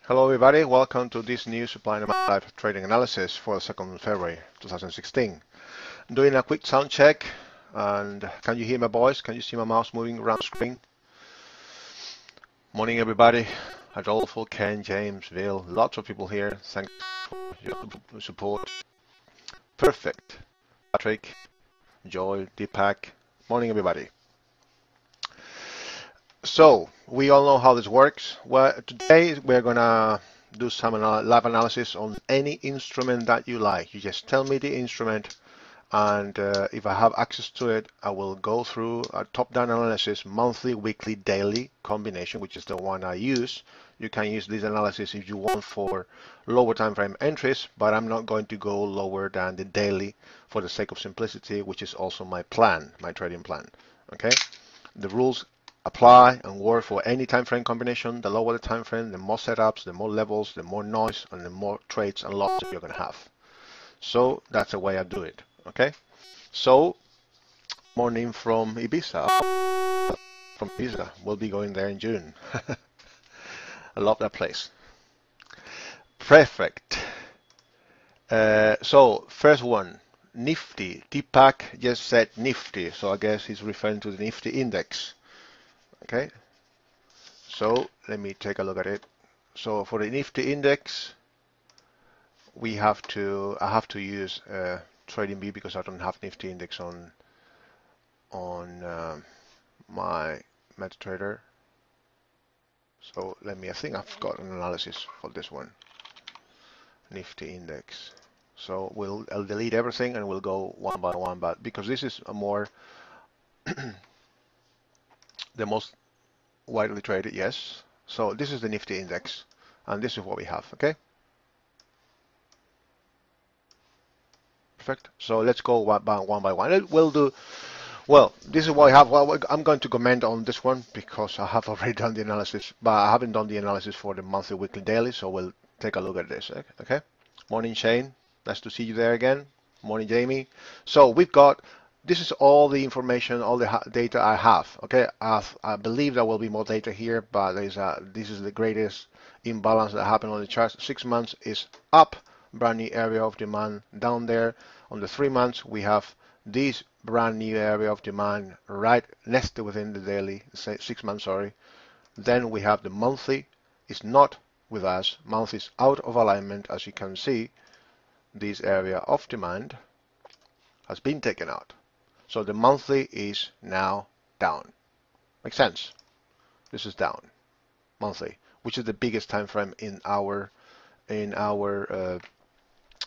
Hello everybody, welcome to this new supply and demand live trading analysis for the 2nd of February 2016. I'm doing a quick sound check, and can you hear my voice? Can you see my mouse moving around the screen? Morning everybody, Adolfo, Ken, James, Will, lots of people here. Thanks for your support. Perfect. Patrick, Joy, Deepak, morning everybody. So, we all know how this works. Well, today we're gonna do some live analysis on any instrument that you like. You just tell me the instrument, and if I have access to it, I will go through a top-down analysis, monthly, weekly, daily combination, which is the one I use. You can use this analysis if you want for lower time frame entries, but I'm not going to go lower than the daily for the sake of simplicity, which is also my plan, my trading plan. Okay, the rules apply and work for any time frame combination. The lower the time frame, the more setups, the more levels, the more noise, and the more trades and lots you're going to have. So that's the way I do it. Okay. So morning from Ibiza. From Ibiza, we'll be going there in June. I love that place. Perfect. So first one, Nifty. Deepak just said Nifty, so I guess he's referring to the Nifty index. Okay, so let me take a look at it. So for the Nifty index, I have to use Trading View because I don't have Nifty index on my MetaTrader. So I think I've got an analysis for this one, Nifty index. So I'll delete everything and we'll go one by one, but because this is a more the most widely traded, yes. So this is the Nifty index, and this is what we have. Okay, perfect. So let's go one by one. We'll do. Well, this is what I have. Well, I'm going to comment on this one because I have already done the analysis, but I haven't done the analysis for the monthly, weekly, daily. So we'll take a look at this. Okay. Morning, Shane. Nice to see you there again. Morning, Jamie. So we've got. This is all the information, all the data I have. Okay, I believe there will be more data here, but this is the greatest imbalance that happened on the chart. 6 months is up, brand new area of demand down there. On the 3 months, we have this brand new area of demand right nested within the daily, 6 months, sorry. Then we have the monthly, is not with us. Month is out of alignment, as you can see. This area of demand has been taken out. So the monthly is now down. Makes sense? This is down, monthly, which is the biggest time frame in our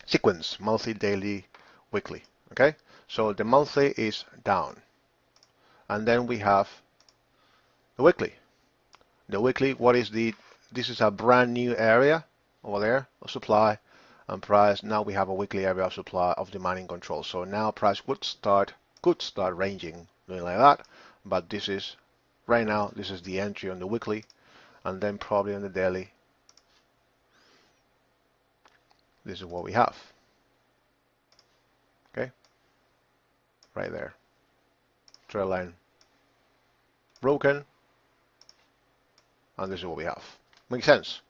sequence, monthly, daily, weekly. Okay, so the monthly is down, and then we have the weekly. The weekly, what is this is a brand new area over there of supply and price. Now we have a weekly area of supply of demand in control. So now price could start ranging, doing like that, but this is right now, this is the entry on the weekly, and then probably on the daily, this is what we have. Okay, right there, trail line broken, and this is what we have. Makes sense?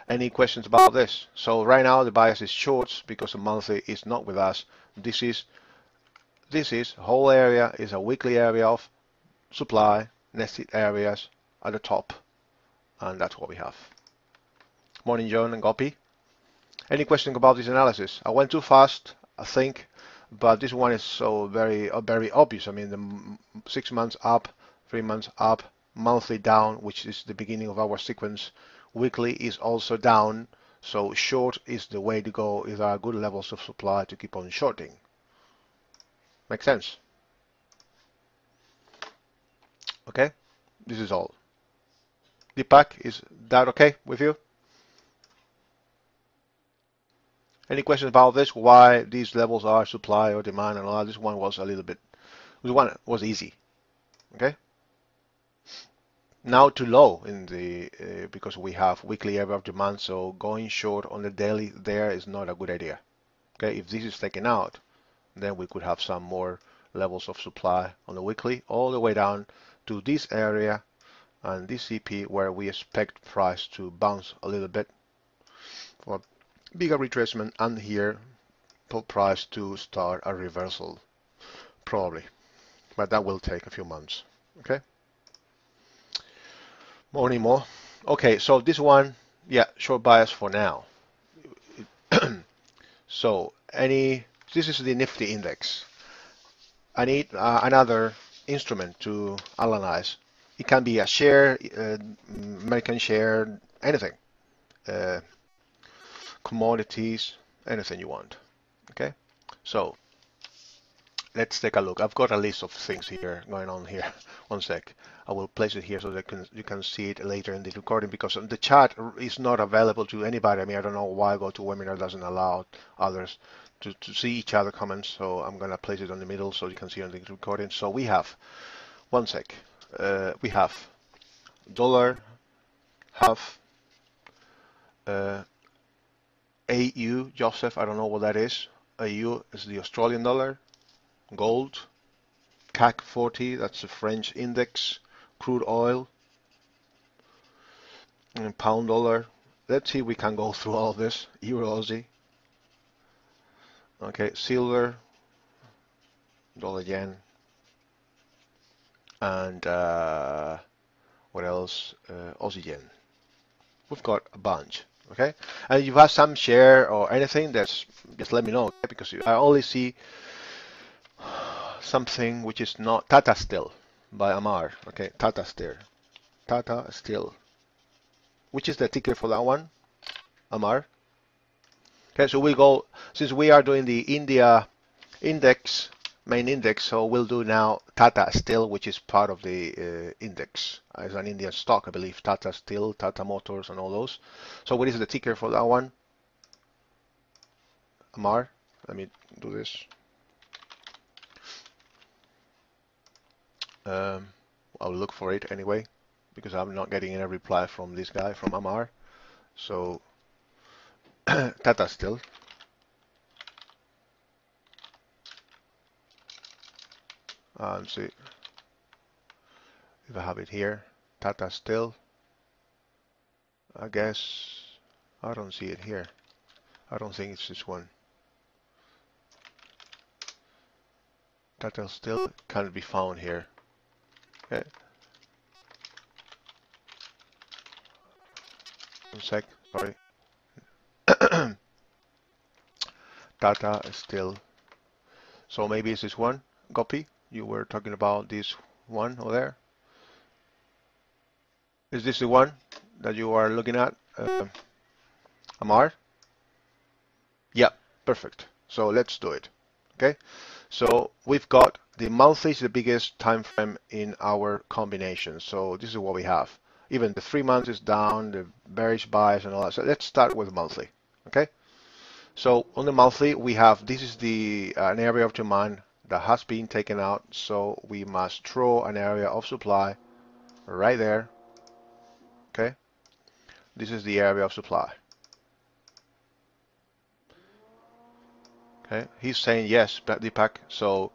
Any questions about this? So right now the bias is shorts because the monthly is not with us. This is whole area is a weekly area of supply, nested areas at the top, and that's what we have. Morning, John and Gopi. Any questions about this analysis? I went too fast, I think, but this one is so very obvious. I mean, the 6 months up, 3 months up, monthly down, which is the beginning of our sequence. Weekly is also down, so short is the way to go. If there are good levels of supply to keep on shorting. Makes sense? Okay, this is all. Deepak, is that okay with you? Any questions about this? Why these levels are supply or demand and all that? This one was a little bit, this one was easy. Okay. Now too low in the because we have weekly area of demand, so going short on the daily there is not a good idea. Okay, if this is taken out, then we could have some more levels of supply on the weekly all the way down to this area and this CP where we expect price to bounce a little bit for bigger retracement, and here for price to start a reversal probably, but that will take a few months. Okay, more anymore. Okay, so this one, yeah, short bias for now. So this is the Nifty index. I need another instrument to analyze. It can be a share, American share, anything, uh, commodities, anything you want. Okay, so let's take a look. I've got a list of things here going on here. One sec. I will place it here so that you can see it later in the recording, because the chat is not available to anybody. I mean, I don't know why GoToWebinar doesn't allow others to see each other comments. So I'm going to place it on the middle so you can see on the recording. So we have, one sec, we have dollar, have AU, Joseph, I don't know what that is. AU is the Australian dollar, gold, CAC 40, that's the French index, crude oil, and pound dollar. Let's see if we can go through all of this. Euro Aussie. Okay, silver, dollar yen, and what else? Aussie yen. We've got a bunch. Okay, and if you have some share or anything, that's just let me know, okay? Because I only see something which is not Tata Steel by Amar. Okay, Tata Steel. Tata Steel. Which is the ticker for that one, Amar? Okay, so we go, since we are doing the India index, main index, so we'll do now Tata Steel, which is part of the index. It's an Indian stock, I believe, Tata Steel, Tata Motors, and all those. So what is the ticker for that one, Amar? Let me do this. I'll look for it anyway, because I'm not getting any reply from this guy, from Amar. So Tata Steel. Let's see if I have it here. Tata Steel. I guess I don't see it here. I don't think it's this one. Tata Steel can't be found here. Okay. One sec, sorry. Tata Steel. So maybe it's this one. Gopi, you were talking about this one over there. Is this the one that you are looking at, Amar? Yeah, perfect. So let's do it. Okay. So we've got the monthly is the biggest time frame in our combination. So this is what we have. Even the 3 months is down, the bearish bias and all that. So let's start with monthly. Okay. So on the monthly, we have, this is the an area of demand that has been taken out. So we must draw an area of supply right there. Okay. This is the area of supply. Okay. He's saying yes, Deepak. So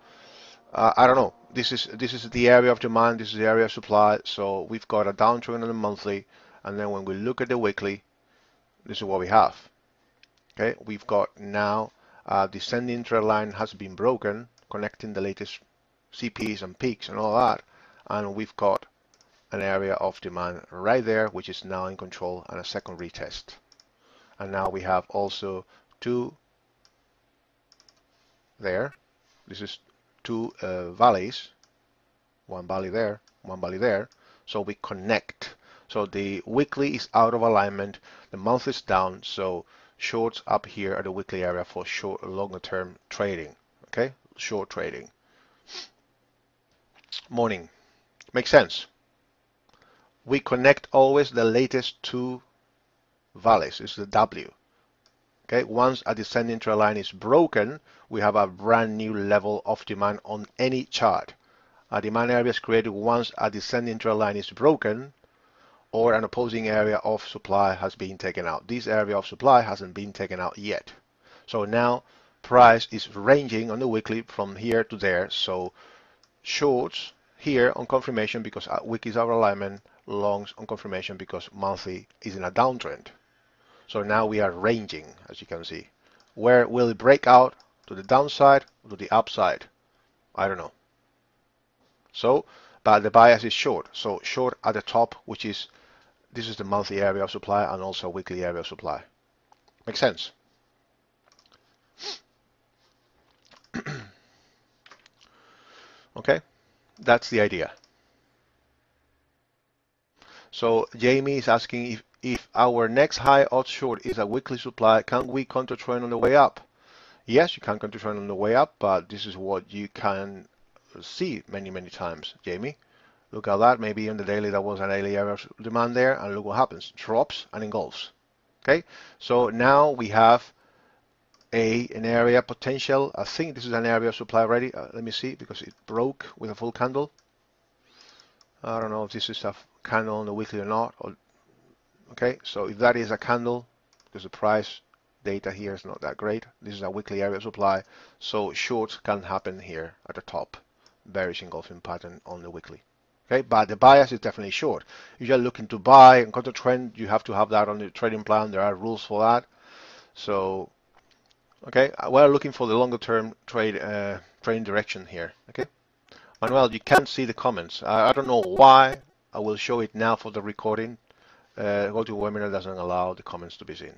I don't know. This is the area of demand. This is the area of supply. So we've got a downtrend on the monthly, and then when we look at the weekly, this is what we have. Okay, we've got now descending trend line has been broken, connecting the latest CPs and peaks and all that, and we've got an area of demand right there, which is now in control, and a second retest. And now we have also two there. This is two valleys, one valley there, one valley there. So we connect. So the weekly is out of alignment, the month is down, so shorts up here at the weekly area for short, longer term trading. Okay, short trading. Morning, makes sense. We connect always the latest two valleys. It's the W. Okay, once a descending trend line is broken, we have a brand new level of demand on any chart. A demand area is created once a descending trend line is broken or an opposing area of supply has been taken out. This area of supply hasn't been taken out yet. So now price is ranging on the weekly from here to there. So shorts here on confirmation, because week is our alignment, longs on confirmation because monthly is in a downtrend. So now we are ranging, as you can see. Where will it break out? To the downside or to the upside? I don't know. So, but the bias is short. So short at the top, which is, this is the monthly area of supply and also weekly area of supply. Makes sense? Okay, that's the idea. So Jamie is asking if our next high odds short is a weekly supply, can we counter trend on the way up? Yes, you can counter trend on the way up, but this is what you can see many times, Jamie. Look at that. Maybe on the daily there was an daily area of demand there, and look what happens. Drops and engulfs. Okay, so now we have an area potential. I think this is an area of supply already. Let me see, because it broke with a full candle. I don't know if this is a candle on the weekly or not. Okay, so if that is a candle, because the price data here is not that great, this is a weekly area of supply, so shorts can happen here at the top. Bearish engulfing pattern on the weekly. Okay, but the bias is definitely short. If you're looking to buy and counter trend, you have to have that on the trading plan. There are rules for that. So, okay, we're looking for the longer term trading direction here. Okay, Manuel, you can't see the comments. I don't know why. I will show it now for the recording. Go to webinar doesn't allow the comments to be seen,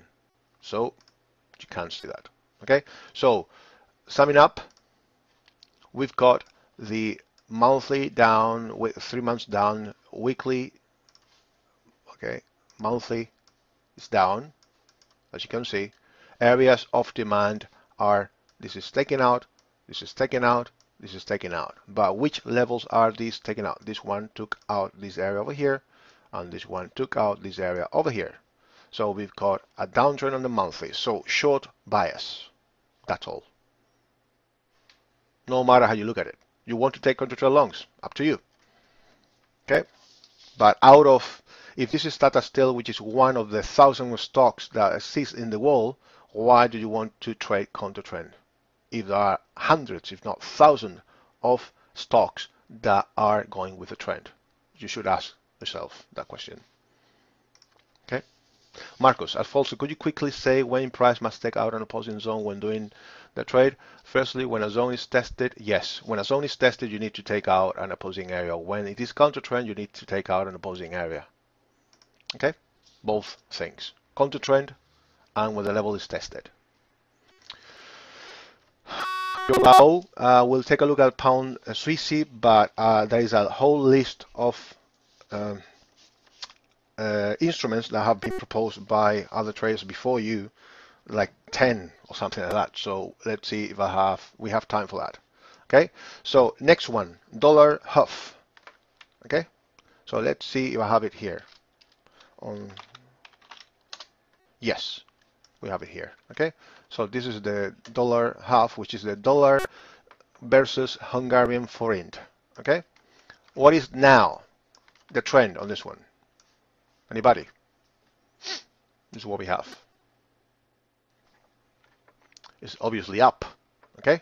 so you can't see that. Okay, so summing up, we've got the monthly down, 3 months down, weekly. Okay, monthly is down, as you can see. Areas of demand are, this is taken out, this is taken out, this is taken out. But which levels are these taken out? This one took out this area over here, and this one took out this area over here. So we've got a downtrend on the monthly. So short bias. That's all. No matter how you look at it. You want to take counter longs, up to you. Okay? But out of, if this is Tata Steel, which is one of the thousands of stocks that exists in the world, why do you want to trade counter trend? If there are hundreds, if not thousands, of stocks that are going with a trend, you should ask yourself that question. Okay, Marcos, Alfonso, could you quickly say when price must take out an opposing zone when doing the trade? Firstly, when a zone is tested, yes. When a zone is tested, you need to take out an opposing area. When it is counter trend, you need to take out an opposing area. Okay, both things, counter trend and when the level is tested. Now, we'll take a look at pound Swissie, but there is a whole list of instruments that have been proposed by other traders before you, like 10 or something like that. So let's see if we have time for that. Okay, so next one, dollar HUF. Okay, so let's see if I have it here. Yes, we have it here. Okay, so this is the dollar HUF, which is the dollar versus Hungarian forint. Okay, what is now the trend on this one? Anybody? This is what we have. It's obviously up. Okay,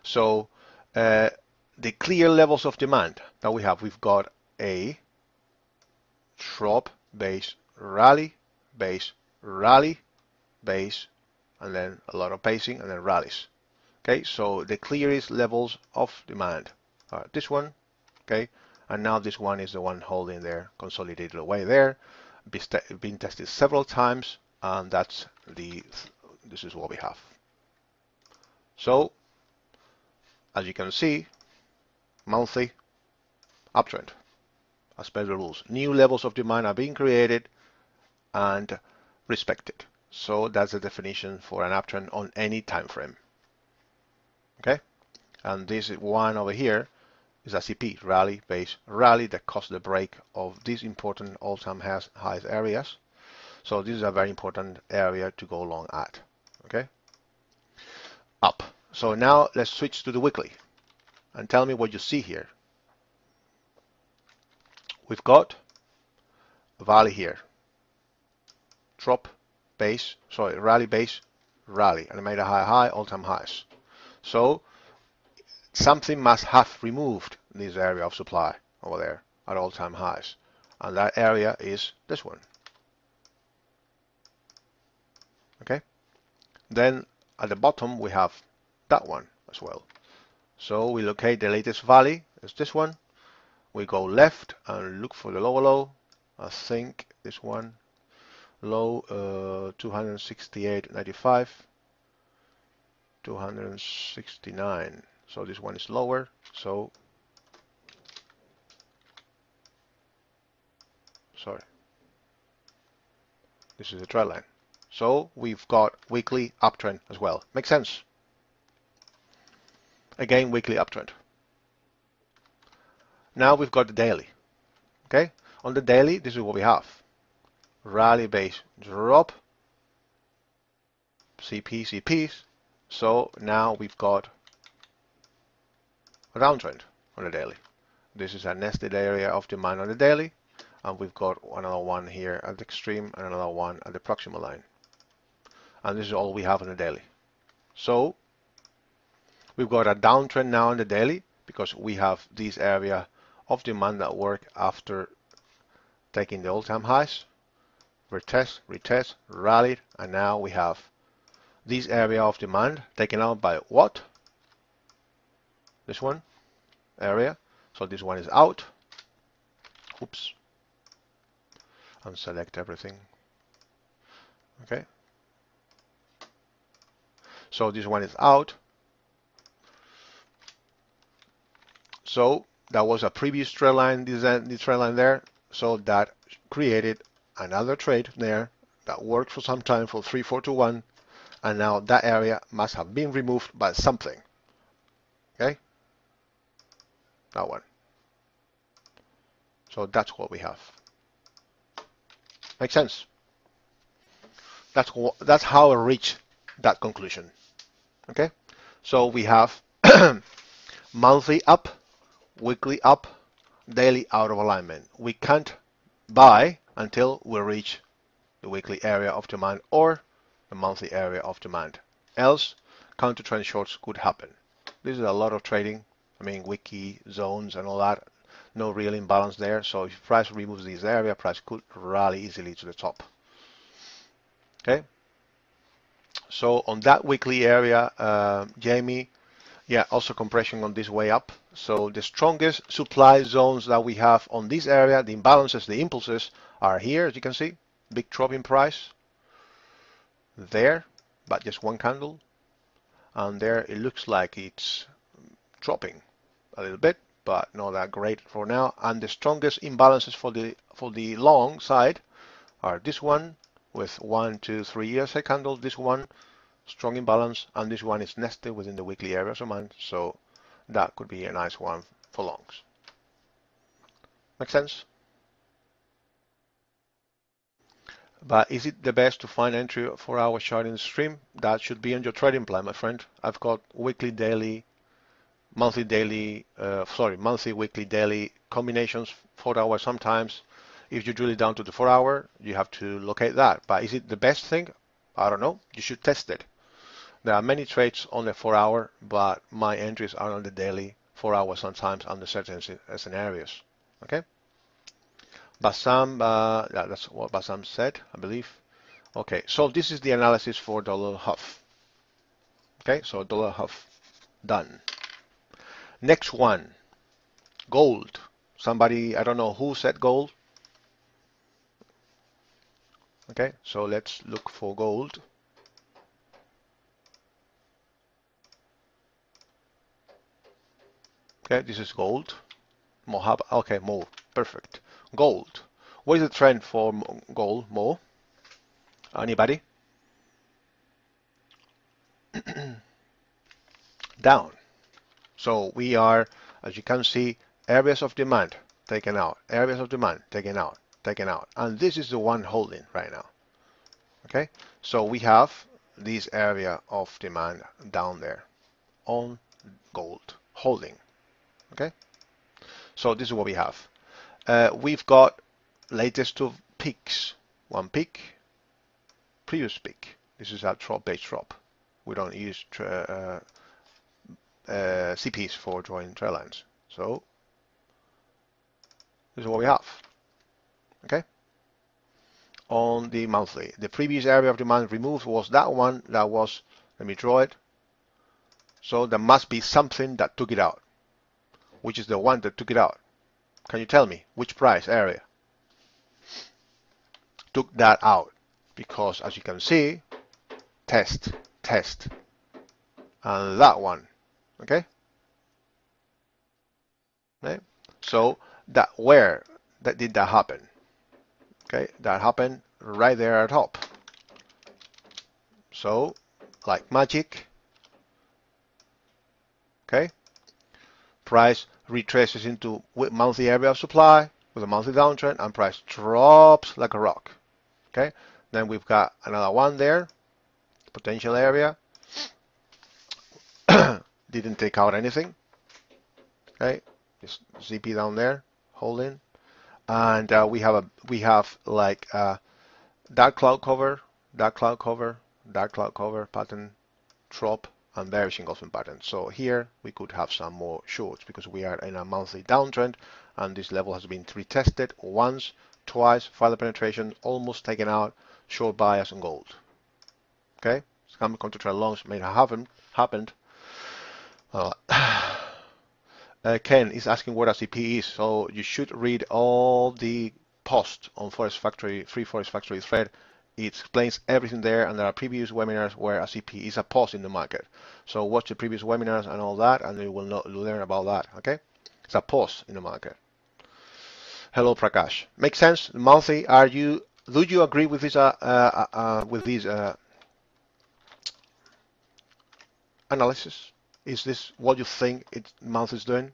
so the clear levels of demand that we have, we've got a drop, base, rally, base, rally, base, and then a lot of pacing and then rallies. Okay, so the clearest levels of demand are this one. Okay, and now this one is the one holding there, consolidated away there, been tested several times, and this is what we have. So as you can see, monthly uptrend as per the rules. New levels of demand are being created and respected. So that's the definition for an uptrend on any time frame. Okay, and this one over here is a CP, rally, base, rally, that caused the break of these important all-time highs areas. So this is a very important area to go long at. Okay, up. So now let's switch to the weekly and tell me what you see here. We've got a valley here, drop, base, sorry, rally, base, rally, and it made a high, all-time highs. So something must have removed this area of supply over there at all-time highs. and that area is this one. Okay, then at the bottom we have that one as well. So we locate the latest valley, is this one. We go left and look for the lower low. I think this one, low 268.95, 269. So this one is lower. So sorry, this is the trend line. So we've got weekly uptrend as well. Makes sense. Again, weekly uptrend. Now we've got the daily. Okay, on the daily, this is what we have. Rally base drop, CP, CPs. So now we've got a downtrend on the daily. This is a nested area of demand on the daily, and we've got another one here at the extreme and another one at the proximal line. And this is all we have on the daily. So we've got a downtrend now on the daily because we have this area of demand that work after taking the all-time highs, retest, retest, rallied, and now we have this area of demand taken out by what? This one area. So this one is out. Oops. Unselect everything. Okay. So this one is out. So that was a previous trend line, this trend line there. So that created another trade there that worked for some time for 3, 4 to 1, and now that area must have been removed by something. Okay, that one. So that's what we have. Makes sense. That's how I reach that conclusion. Okay, so we have monthly up, weekly up, daily out of alignment. We can't buy until we reach the weekly area of demand or the monthly area of demand. Else, counter trend shorts could happen. This is a lot of trading. I mean, wiki zones and all that. No real imbalance there. So if price removes this area, price could rally easily to the top. Okay. So on that weekly area, Jamie, yeah, also compression on this way up. So the strongest supply zones that we have on this area, the imbalances, the impulses are here, as you can see. Big drop in price there, but just one candle. And there it looks like it's dropping a little bit, but not that great for now. And the strongest imbalances for the long side are this one with 1, 2, 3 RSI candle, this one strong imbalance, and this one is nested within the weekly area of demand. So that could be a nice one for longs. Make sense? But is it the best to find entry for our chart in the stream? That should be on your trading plan, my friend. I've got weekly, daily, monthly, daily, monthly, weekly, daily combinations, 4 hours sometimes. If you drill it down to the 4 hour, you have to locate that. But is it the best thing? I don't know. You should test it. There are many trades on the 4 hour, but my entries are on the daily, 4 hours sometimes under certain scenarios. Okay? Bassam, yeah, that's what Bassam said, I believe. Okay, so this is the analysis for dollar HUF. Okay, so dollar HUF done. Next one, gold. Somebody, I don't know who said gold. Okay, so let's look for gold. Okay, this is gold. Mohab, okay, Mo, perfect. Gold. What is the trend for gold, Mo? Anybody? Down. So we are, as you can see, areas of demand taken out, areas of demand taken out, taken out. And this is the one holding right now. Okay, so we have this area of demand down there on gold holding. Okay, so this is what we have. We've got latest two peaks. One peak, previous peak. This is our drop base drop. We don't use CPs for drawing trail lines. So this is what we have. Okay, on the monthly. The previous area of demand removed was that one that was, let me draw it. So there must be something that took it out. Which is the one that took it out? Can you tell me which price area took that out? Because as you can see, test, test, and that one. Okay? Okay? So that where that did that happen? Okay, that happened right there at top. So, like magic, okay, price retraces into monthly area of supply with a monthly downtrend, and price drops like a rock. Okay, then we've got another one there, potential area, didn't take out anything. Okay, just ZP down there, holding, and we have like dark cloud cover, dark cloud cover, dark cloud cover pattern, drop, and bearish engulfing pattern. So here we could have some more shorts because we are in a monthly downtrend, and this level has been retested once, twice, further penetration, almost taken out, short bias on gold. Okay, some contract longs may have happened. Ken is asking what a CP is, so you should read all the posts on Forest Factory, Free Forest Factory thread. It explains everything there, and there are previous webinars where a CP is a pause in the market. So watch the previous webinars and all that, and you will learn about that. Okay, it's a pause in the market. Hello, Prakash. Makes sense. Monthly. Do you agree with this? Analysis? Is this what you think month is doing?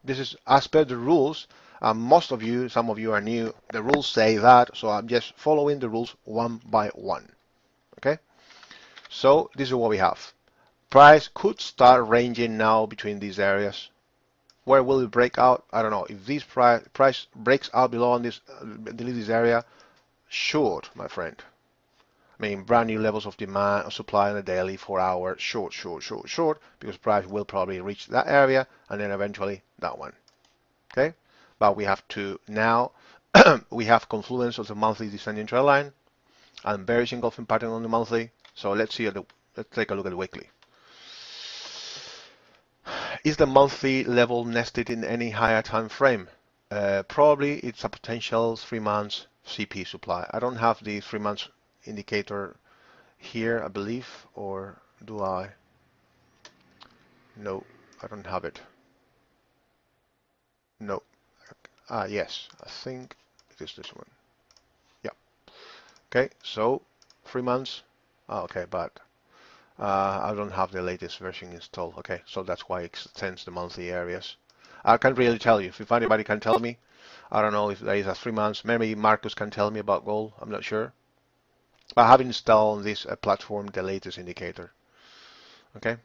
This is as per the rules. Most of you, some of you are new. The rules say that, so I'm just following the rules one by one. Okay. So this is what we have. Price could start ranging now between these areas. Where will it break out? I don't know. If this price breaks out below this area, short, my friend. I mean, brand new levels of demand or supply on a daily, 4 hour, short, short, short, short, because price will probably reach that area and then eventually that one. Okay, but we have to now we have confluence of the monthly descending trend line and bearish engulfing pattern on the monthly. So let's take a look at the weekly. Is the monthly level nested in any higher time frame? Probably it's a potential 3 months CP supply. I don't have the 3 months indicator here, I believe, or do I? No, I don't have it. No. Yes, I think it is this one. Yeah. Okay, so 3 months. Okay, but I don't have the latest version installed. Okay, so that's why it extends the monthly areas. I can't really tell you. If anybody can tell me, I don't know if there is a 3 months. Maybe Marcus can tell me about gold. I'm not sure. But I have installed on this platform the latest indicator. Okay.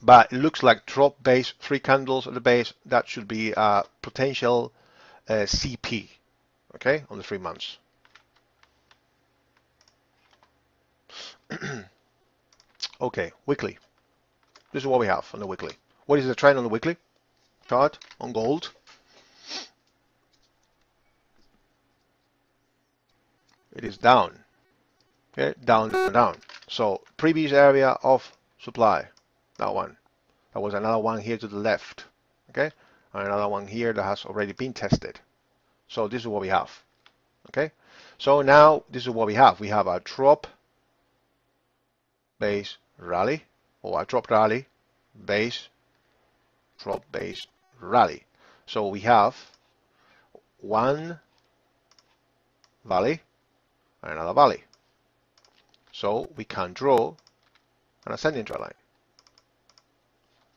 But it looks like drop base, 3 candles at the base. That should be a potential CP. Okay, on the 3 months. Okay, weekly. This is what we have on the weekly. What is the trend on the weekly chart on gold? It is down. Okay, down, down, down. So previous area of supply, that one. There was another one here to the left. Okay, and another one here that has already been tested. So this is what we have. Okay, so now this is what we have. We have a drop, base, rally, or a drop rally, base, drop, base, rally. So we have one valley and another valley. So we can draw an ascending trend line.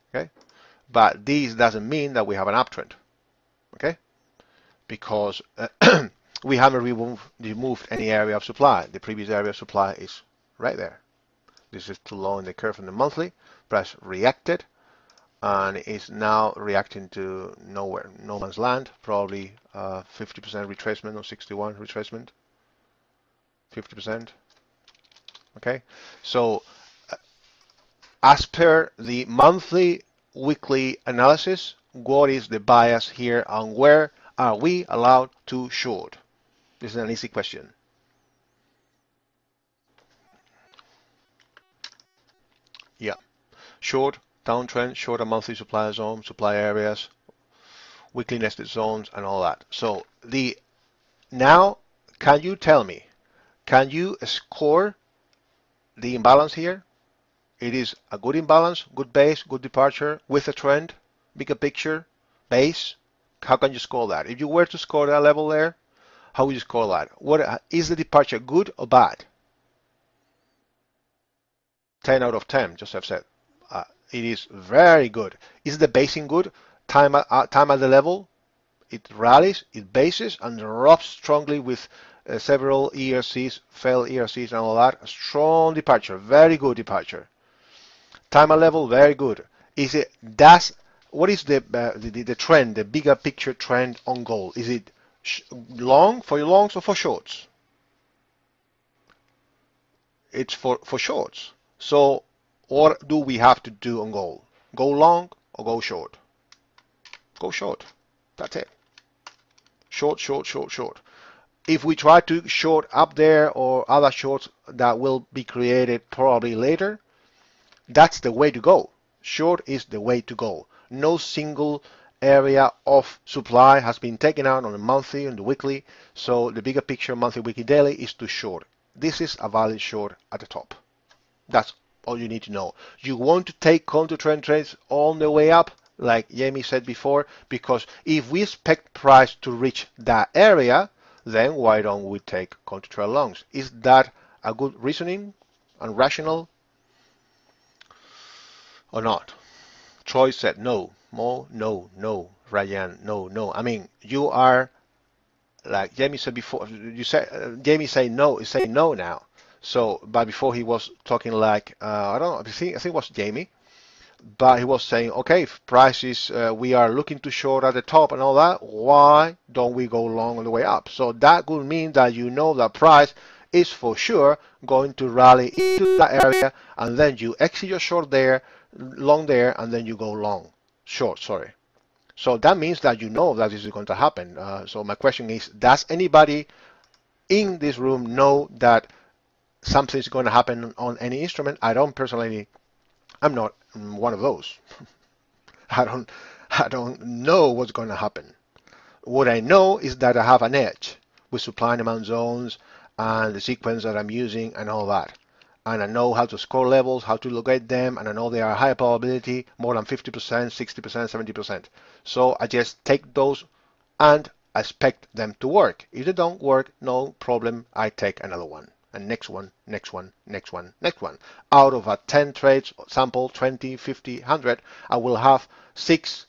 Okay, but this doesn't mean that we have an uptrend. Okay, because we haven't removed any area of supply. The previous area of supply is right there. This is too low in the curve in the monthly. Price reacted and is now reacting to nowhere, no man's land. Probably 50% retracement or 61 retracement. 50%. Okay, so as per the monthly, weekly analysis, what is the bias here and where are we allowed to short? This is an easy question. Yeah. Short, downtrend, shorter monthly supply zone, supply areas, weekly nested zones, and all that. So now, can you tell me, can you score the imbalance here? It is a good imbalance, good base, good departure, with a trend, bigger picture, base. How can you score that? If you were to score that level there, how would you score that? What is the departure, good or bad? 10 out of 10, just have said. It is very good. Is the basing good? Time at the level, it rallies, it bases, and drops strongly with several ERCs, failed ERCs, and all that. A strong departure, very good departure. Time at level, very good. Is it what is the trend, the bigger picture trend on gold? Is it long for your longs or for shorts? It's for shorts. So what do we have to do on gold? Go long or go short? Go short. That's it. Short, short, short, short. If we try to short up there or other shorts that will be created probably later, that's the way to go. Short is the way to go. No single area of supply has been taken out on the monthly and the weekly, so the bigger picture monthly, weekly, daily is to short. This is a valid short at the top. That's all you need to know. You want to take counter trend trades on the way up, like Jamie said before, because if we expect price to reach that area, then why don't we take counter trend longs? Is that a good reasoning and rational or not? Troy said no. Mo, no, no. Ryan, no, no. I mean, you are like Jamie said before. You said Jamie say no. Is saying no now. So, but before he was talking like I don't know. I think it was Jamie. But he was saying, okay, if prices we are looking to short at the top and all that, why don't we go long on the way up? So that would mean that you know that price is for sure going to rally into that area, and then you exit your short there, long there, and then you go long, short, sorry. So that means that you know that this is going to happen. So my question is, does anybody in this room know that something is going to happen on any instrument? I don't personally. I'm not one of those. I don't I don't know what's going to happen. What I know is that I have an edge with supply and demand zones and the sequence that I'm using and all that. And I know how to score levels, how to locate them, and I know they are high probability, more than 50%, 60%, 70%. So I just take those and I expect them to work. If they don't work, no problem, I take another one. And next one, next one, next one, next one. Out of a 10 trades sample, 20, 50, 100, I will have 6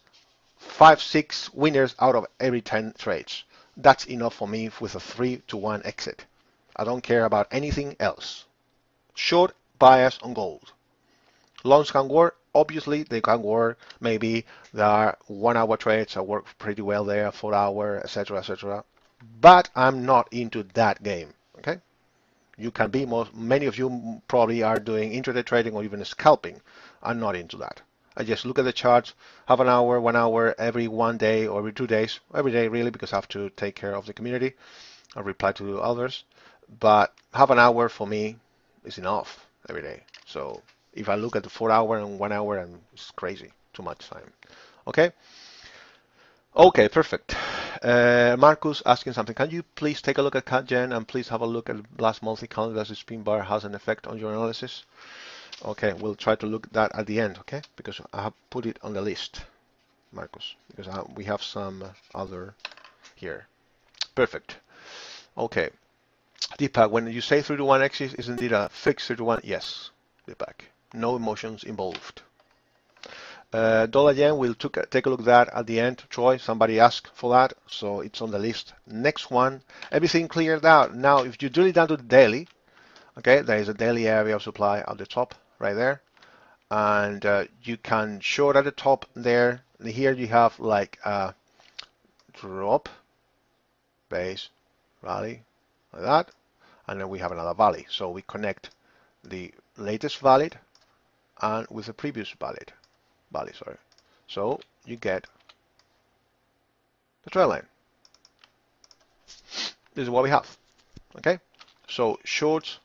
winners out of every 10 trades. That's enough for me with a 3-to-1 exit. I don't care about anything else. Short bias on gold. Longs can work. Obviously, they can work. Maybe there are 1-hour trades that work pretty well there, 4-hour, etc., etc. But I'm not into that game. Okay. You can be many of you probably are doing intraday trading or even scalping. I'm not into that. I just look at the charts, half an hour, 1 hour, every 1 day or every 2 days, every day really, because I have to take care of the community. I reply to others, but half an hour for me is enough every day. So if I look at the 4 hour and 1 hour, and it's crazy, too much time. Okay. Okay, perfect. Marcus asking something. Can you please take a look at CatGen and please have a look at last monthly calendar as the spin bar has an effect on your analysis? Okay, we'll try to look at that at the end, okay? Because I have put it on the list, Marcus, because we have some other here. Perfect. Okay. Deepak, when you say 3-to-1 exit, is indeed a fixed 3-to-1? Yes, Deepak. No emotions involved. Dollar yen, we'll take a look at that at the end. Troy, somebody asked for that, so it's on the list. Next one, everything cleared out. Now, if you drill it down to the daily, okay, there is a daily area of supply at the top right there. And you can short at the top there. Here you have like a drop, base, rally, like that. And then we have another valley. So we connect the latest valid and with the previous valley, sorry. So you get the trend line. This is what we have. Okay, so shorts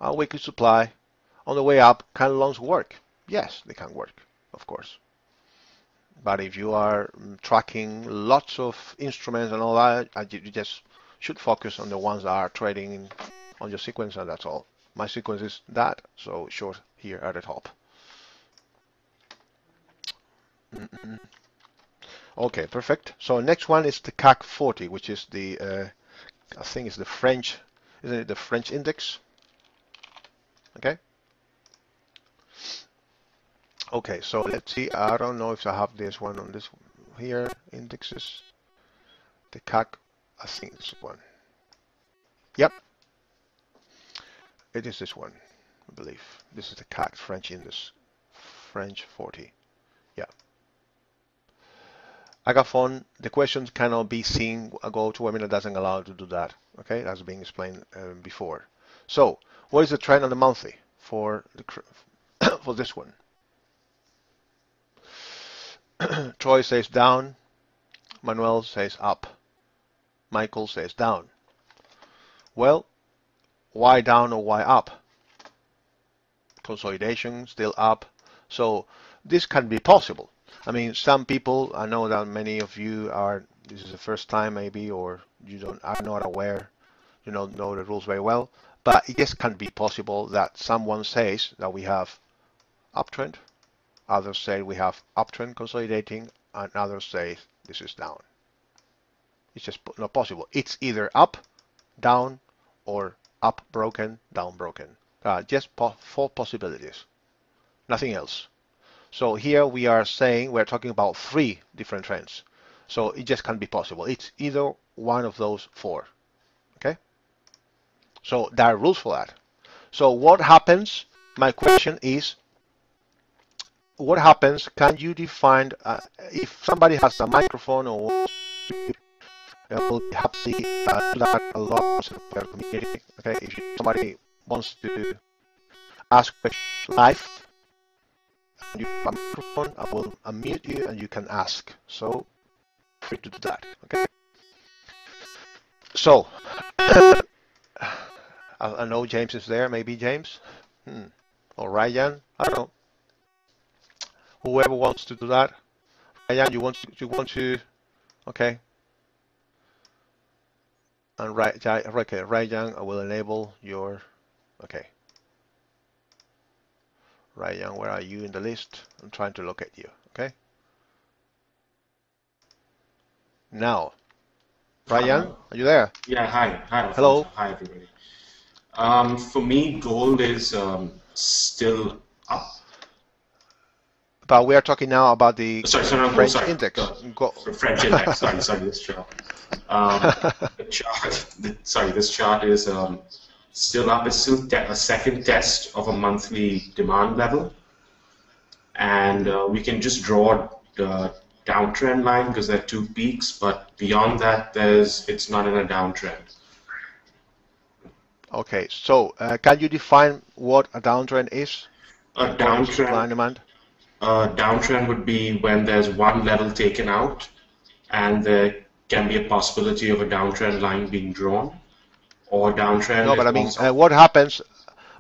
our weekly supply on the way up. Can longs work? Yes, they can work, of course. But if you are tracking lots of instruments and all that, you just should focus on the ones that are trading on your sequence, and that's all. My sequence is that, so short here at the top. Okay, perfect. So next one is the CAC 40, which is the I think it's the French, isn't it? The French index. Okay. Okay, so let's see. I don't know if I have this one on this here. Indexes. The CAC, I think it's one. Yep, it is this one, I believe. This is the CAC French index, French 40. Yeah. Agaphone, the questions cannot be seen. A GoToWebinar doesn't allow you to do that. Okay, that's been explained before. So, what is the trend on the monthly for the for this one? Troy says down. Manuel says up. Michael says down. Well, why down or why up? Consolidation still up. So this can be possible. I mean, some people, I know that many of you are, this is the first time maybe, or you are not aware, you don't know the rules very well, but it just can be possible that someone says that we have uptrend, others say we have uptrend consolidating, and others say this is down. It's just not possible. It's either up, down, or up broken, down broken. Just four possibilities, nothing else. So here we are saying we're talking about three different trends. So it just can't be possible. It's either one of those four. Okay? So there are rules for that. So what happens? My question is, what happens? Can you define if somebody has a microphone or will be happy to do that a lot in the community. Okay, if somebody wants to ask questions live, you have a microphone, I will unmute you and you can ask. So free to do that. Okay. So I know James is there. Maybe James, or Ryan. I don't know. Whoever wants to do that. Ryan, you want to? Okay. And okay, Ryan, I will enable your. Okay. Ryan, where are you in the list? I'm trying to locate you. Okay. Now, Ryan, are you there? Yeah, hi. Hi, Alfonso. Hello. Hi, everybody. For me, gold is still up. But we are talking now about the French index. French index. Sorry, this chart. This chart is still up. It's still a second test of a monthly demand level, and we can just draw the downtrend line because there are two peaks. But beyond that, it's not in a downtrend. Okay, so can you define what a downtrend is? A downtrend. Downtrend would be when there's one level taken out and there can be a possibility of a downtrend line being drawn, or downtrend. No, but I mean, what happens?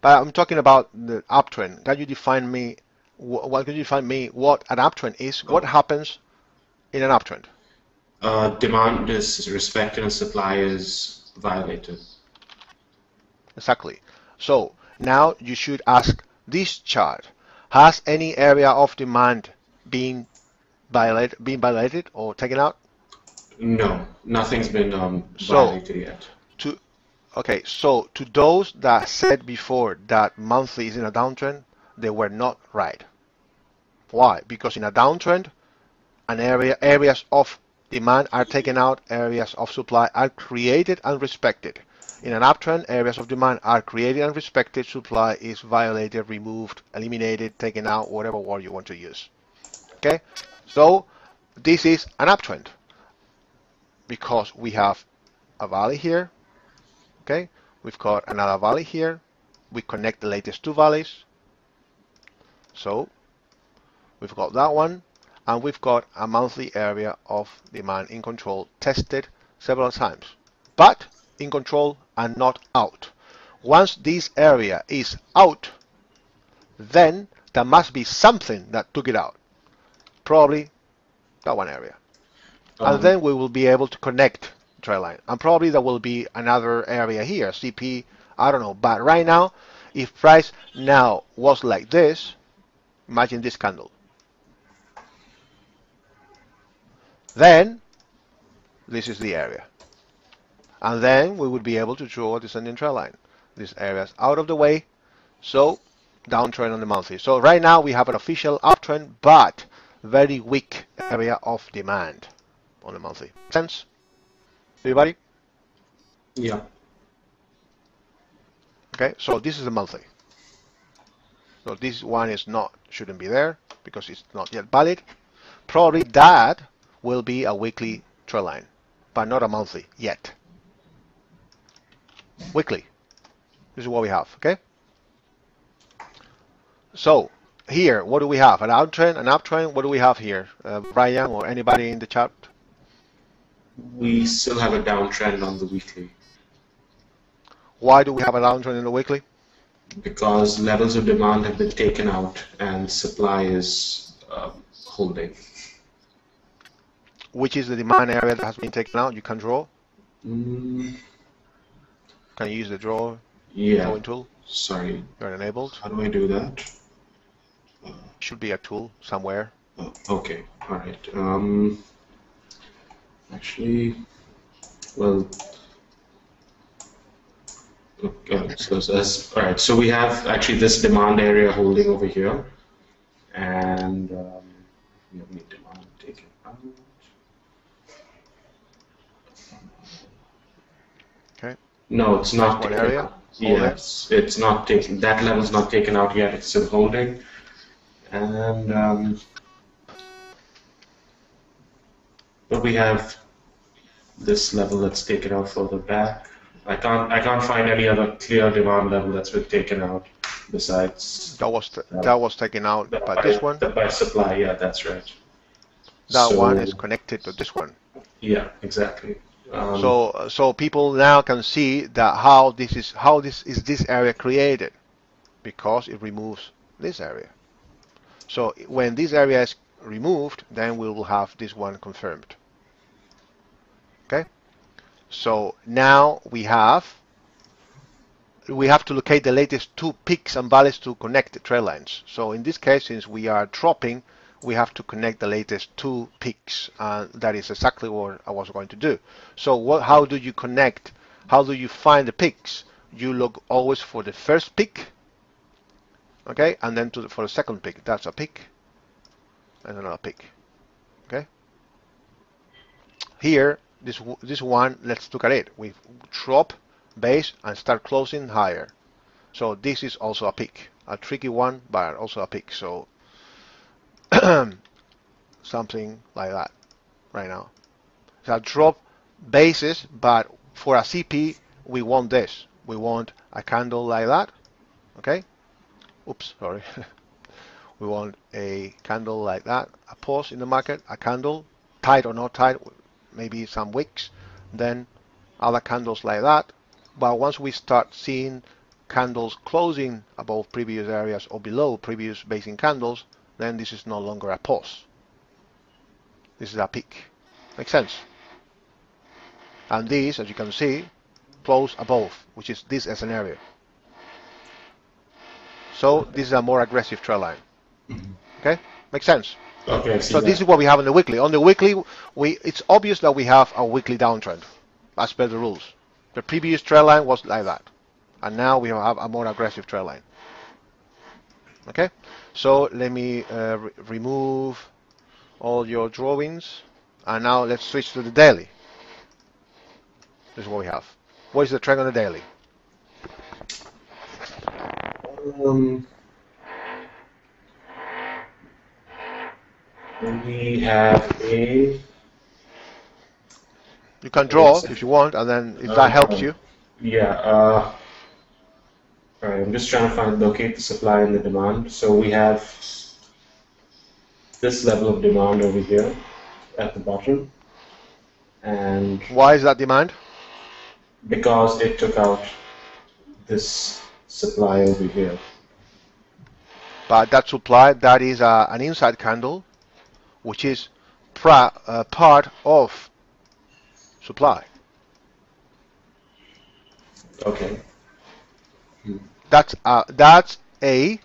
But I'm talking about the uptrend. Can you define me? What can you define me? What an uptrend is? What happens in an uptrend? Demand is respected and supply is violated. Exactly. So now you should ask this chart: has any area of demand been violated or taken out? No, nothing's been violated yet. Okay, so to those that said before that monthly is in a downtrend, they were not right. Why? Because in a downtrend, areas of demand are taken out, areas of supply are created and respected. In an uptrend, areas of demand are created and respected, supply is violated, removed, eliminated, taken out, whatever word you want to use. Okay, so this is an uptrend because we have a valley here. Okay, we've got another valley here. We connect the latest two valleys. So we've got that one, and we've got a monthly area of demand in control tested several times. but in control and not out. Once this area is out, then there must be something that took it out, probably that one area. And Um, then we will be able to connect trend line. And probably there will be another area here, CP, I don't know. But right now, if price now was like this, imagine this candle. Then this is the area. And then we would be able to draw a descending trend line. This area is out of the way, so downtrend on the monthly. So right now we have an official uptrend, but very weak area of demand on the monthly. Sense? Everybody? yeah. Okay, so this is the monthly. So this one is not, shouldn't be there because it's not yet valid. Probably that will be a weekly trend line, but not a monthly yet. Weekly. This is what we have, okay? So here, what do we have? An downtrend, an uptrend? What do we have here? Brian or anybody in the chat? We still have a downtrend on the weekly Why do we have a downtrend in the weekly? because levels of demand have been taken out and supply is holding. Which is the demand area that has been taken out? You can draw. Mm, Can you use the yeah. drawing tool? Sorry. You're enabled. How do I do that? Should be a tool somewhere. Oh, okay. All right. Actually, well, okay, so that's all right. So we have actually this demand area holding over here, and we have need demand taken out. Okay. No, it's not One taken area. out. Holding. Yes, it's not taken. That level's not taken out yet. It's still holding, and but we have this level that's taken out further back. I can't find any other clear demand level that's been taken out besides That was taken out by this one. by supply. Yeah, that's right. That one So is connected to this one. yeah, exactly. So people now can see that how this is this area created because it removes this area. So when this area is removed, then we will have this one confirmed. Okay. So now we have to locate the latest two peaks and valleys to connect the trend lines. So in this case, since we are dropping, we have to connect the latest two peaks, and that is exactly what I was going to do. So how do you connect? How do you find the peaks? You look always for the first peak, okay, and then for the second peak. That's a peak, and another peak, okay. Here, this one, let's look at it. We drop base and start closing higher. So this is also a peak, a tricky one, but also a peak. So something like that right now. So drop basis, but for a CP, we want this. We want a candle like that. Okay. Oops, sorry. We want a candle like that, a pause in the market, a candle, tight or not tight, maybe some wicks, then other candles like that. But once we start seeing candles closing above previous areas or below previous basing candles, then this is no longer a pause. This is a peak. Makes sense? And this, as you can see, close above, which is this scenario. So this is a more aggressive trend line. Okay? Makes sense? Okay, I see So that. this is what we have on the weekly. On the weekly, it's obvious that we have a weekly downtrend, as per the rules. The previous trend line was like that, and now we have a more aggressive trend line. Okay, so let me remove all your drawings, and now let's switch to the daily. This is what we have. What is the trend on the daily? Um, we have a. You can draw if you want, and then if that helps you. Yeah. All right, I'm just trying to locate the supply and the demand. So we have this level of demand over here at the bottom, and Why is that demand? Because it took out this supply over here. But that supply, that is an inside candle, which is part of supply. Okay. That's a,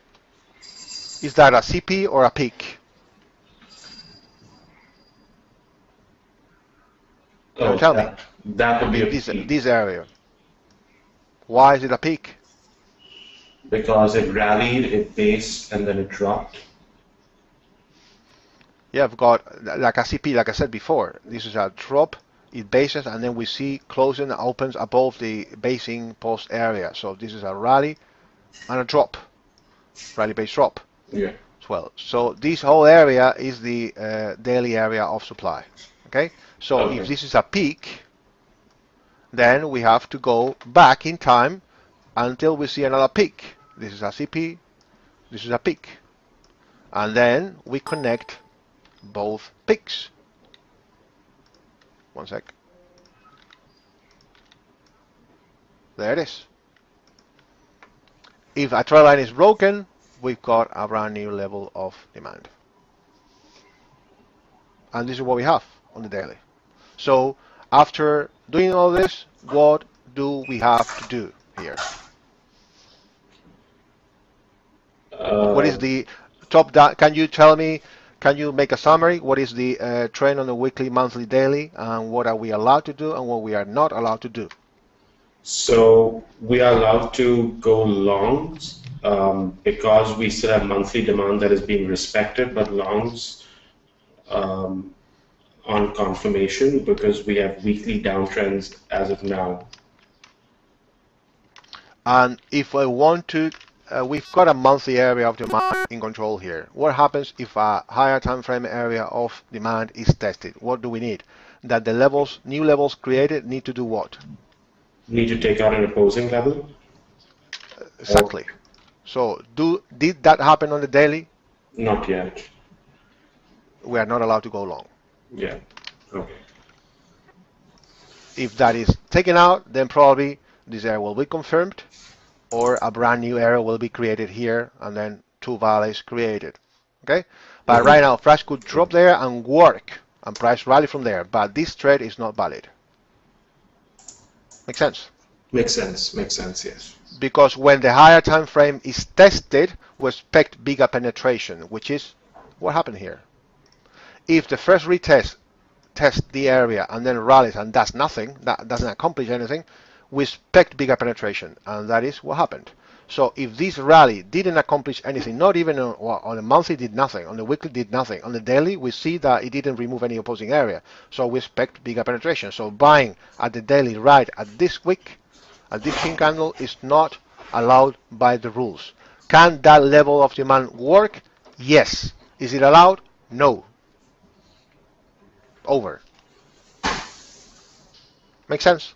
is that a CP or a peak? Can you Oh, tell me? that would be a This peak area. Why is it a peak? because it rallied, it based, and then it dropped. Yeah, I've got like a CP, like I said before. This is a drop, it bases, and then we see closing opens above the basing post area. So this is a rally and a drop, rally base drop Yeah. as well. So this whole area is the daily area of supply. Okay, so if Okay. this is a peak, then we have to go back in time until we see another peak. This is a CP, this is a peak. And then we connect both peaks. One sec. There it is. If a trend line is broken, we've got a brand new level of demand. And this is what we have on the daily. So after doing all this, what do we have to do here? What is Uh, the top down? Can you tell me, can you make a summary? What is the trend on the weekly, monthly, daily, and what are we allowed to do and what we are not allowed to do? so we are allowed to go longs because we still have monthly demand that is being respected, but longs um, on confirmation because we have weekly downtrends as of now. And if I want to, we've got a monthly area of demand in control here. What happens if a higher time frame area of demand is tested? What do we need? That the levels, new levels created need to do what? Need to take out an opposing level? Or Exactly. So did that happen on the daily? not yet? We are not allowed to go long. Yeah. Okay. If that is taken out, then probably this area will be confirmed or a brand new area will be created here and then two valleys created. Okay? But right Mm-hmm. now, price could drop there and work and price rally from there, but this trade is not valid. Make sense? Makes sense. Makes sense. Yes. Because when the higher time frame is tested, we expect bigger penetration, which is what happened here. If the first retest tests the area and then rallies and does nothing, that doesn't accomplish anything, we expect bigger penetration, and that is what happened. So if this rally didn't accomplish anything, not even on the monthly did nothing, on the weekly did nothing, on the daily we see that it didn't remove any opposing area, so we expect bigger penetration. So buying at the daily right at this wick, at this pink candle is not allowed by the rules. Can that level of demand work? Yes. Is it allowed? No. Over. Make sense?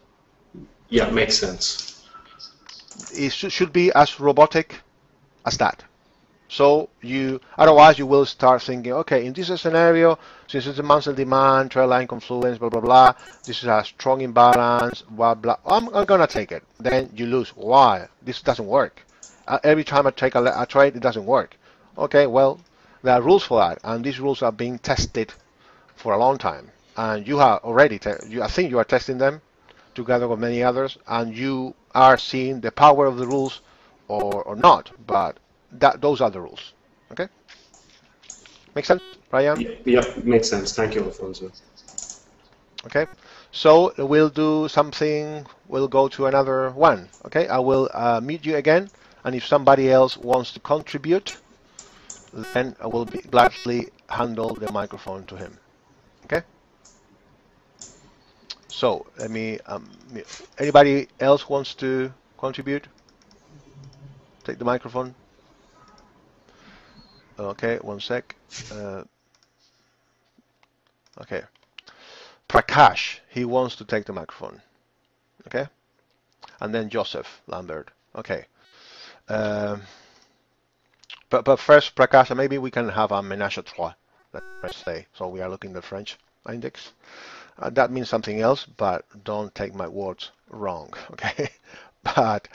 Yeah. Makes sense. It should be as robotic as that. So otherwise you will start thinking, okay, in this scenario, since it's a monthly demand, trend line confluence, blah blah blah, this is a strong imbalance, blah blah. I'm gonna take it. Then you lose. Why? This doesn't work. Every time I take a trade, it doesn't work. Okay, well, there are rules for that, and these rules are being tested for a long time. And you have already, I think you are testing them together with many others, and you are seeing the power of the rules or not. But those are the rules. Okay, make sense, Ryan? Yeah. Yeah. Makes sense. Thank you, Alfonso. Okay, so we'll do something. We'll go to another one. Okay, I will mute you again, and if somebody else wants to contribute, then I will gladly handle the microphone to him. Okay. So let me. Anybody else wants to contribute? Take the microphone. Okay, one sec. Uh, okay, Prakash, he wants to take the microphone. Okay, and then Joseph Lambert. Okay, um, but first, Prakash, maybe we can have a ménage à trois. Let's say so. We are looking at the French index. That means something else, but don't take my words wrong, okay? But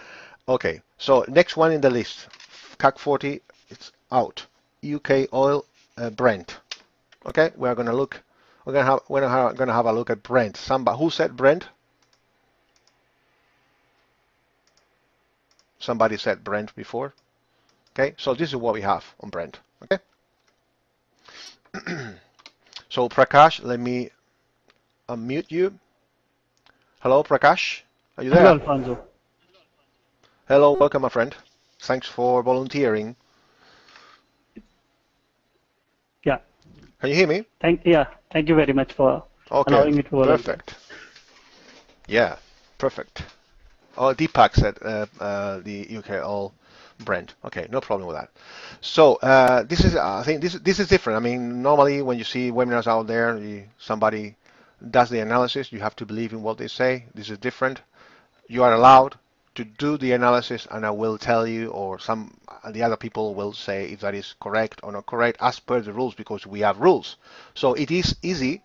okay, so next one in the list, CAC 40, it's out. UK oil, Brent. Okay, we're gonna look. We're gonna have a look at Brent. Somebody who said Brent? Somebody said Brent before. Okay, so this is what we have on Brent. Okay. So Prakash, let me unmute you. Hello, Prakash. Are you Hello, there? Alfonso. Hello, welcome, my friend. Thanks for volunteering. Yeah, Can you hear me? thank you very much for Okay, allowing me to volunteer. perfect. Yeah, perfect. Oh, Deepak said the UK all Brent. Okay, no problem with that. So this is, I think this is different. I mean, normally when you see webinars out there, somebody does the analysis. You have to believe in what they say. This is different. You are allowed to do the analysis, and I will tell you, or the other people will say if that is correct or not correct as per the rules, because we have rules. So it is easy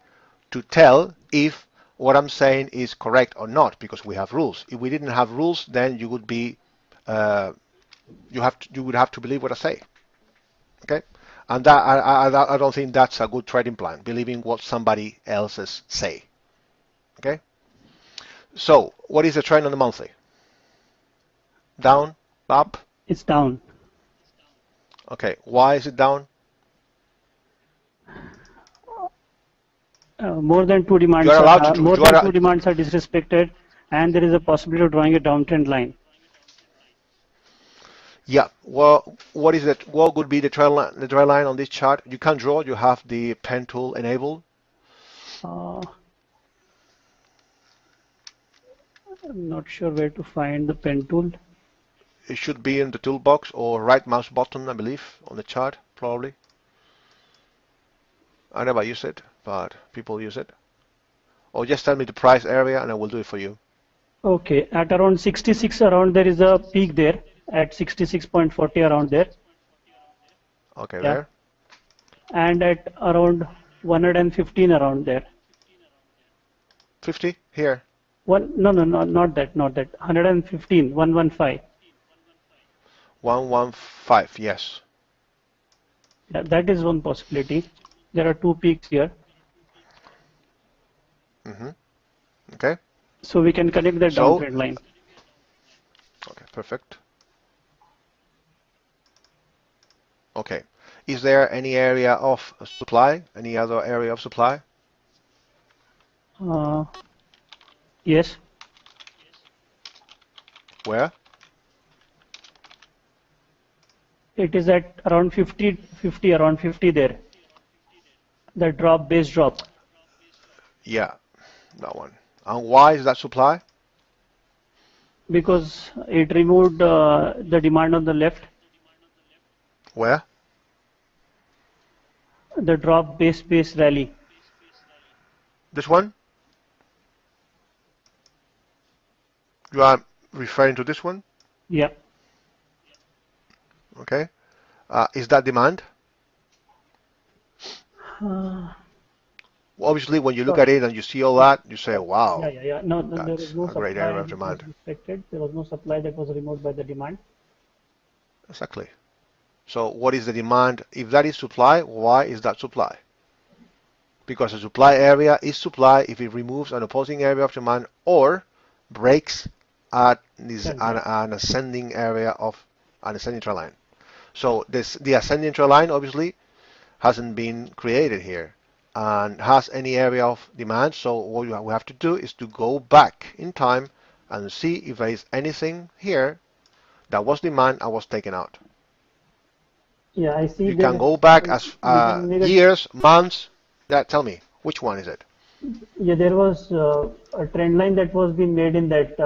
to tell if what I'm saying is correct or not because we have rules. If we didn't have rules, then you would be you would have to believe what I say. Okay, and that I don't think that's a good trading plan. Believing what somebody else's say. Okay, so what is the trend on the monthly? Down, up? It's down. Okay, why is it down? More than two You demands are allowed are to. more than two demands are disrespected, and there is a possibility of drawing a downtrend line. Yeah. Well, what is it? What would be the trend line on this chart? You can draw. You have the pen tool enabled. I'm not sure where to find the pen tool. It should be in the toolbox or right mouse button, I believe, on the chart, probably. I never use it, but people use it. Or just tell me the price area and I will do it for you. Okay, at around 66, around there is a peak there at 66.40 around there. Okay, Yeah, there. and at around 115 around there. 50 here. No, not that, 115, 115. 115, yes. Yeah, that is one possibility. There are two peaks here. Okay. So we can connect that So, downtrend line. okay, perfect. Okay. Is there any area of supply? Any other area of supply? Yes. Where? It is at around 50, around 50 there. The drop, base drop. Yeah, that one. And why is that supply? Because it removed the demand on the left. Where? The drop, base rally. This one? You are referring to this one? Yeah. Okay. Is that demand? Obviously, when you look at Sorry. it and you see all that, you say, Yeah, wow, yeah. No, there that's was no a great supply area of and it was demand. respected. There was no supply that was removed by the demand. Exactly. So what is the demand? If that is supply, why is that supply? Because a supply area is supply if it removes an opposing area of demand or breaks at an ascending area of an ascending trend line. So the ascending trend line obviously hasn't been created here and has any area of demand. So what we have to do is to go back in time and see if there is anything here that was demand and was taken out. Yeah, I see You there can is. go back as We can make years, months. Tell me, which one is it? Yeah, there was a trend line that was being made in that.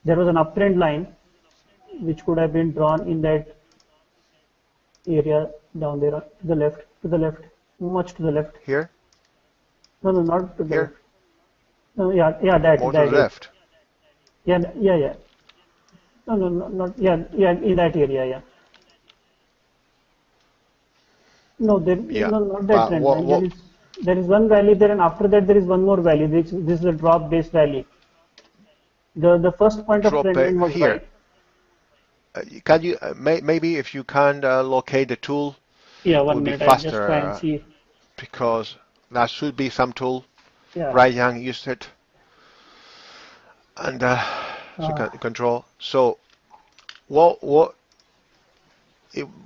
There was an uptrend line which could have been drawn in that area down there to the left, much to the left. Here? No, not to the Here? left. No, yeah, More to the that area. left. Yeah. No, not yeah, in that area, yeah. No, Yeah. no, not that But trend line. There is. There is one value there, and after that there is one more value. This is a drop based value. The first point of Drop trend line was here. right. Can you maybe if you can locate the tool, Yeah, it 1 would be minute. I'll just try and faster see. because there should be some tool. Yeah. Right hand used it and so Uh, control. So what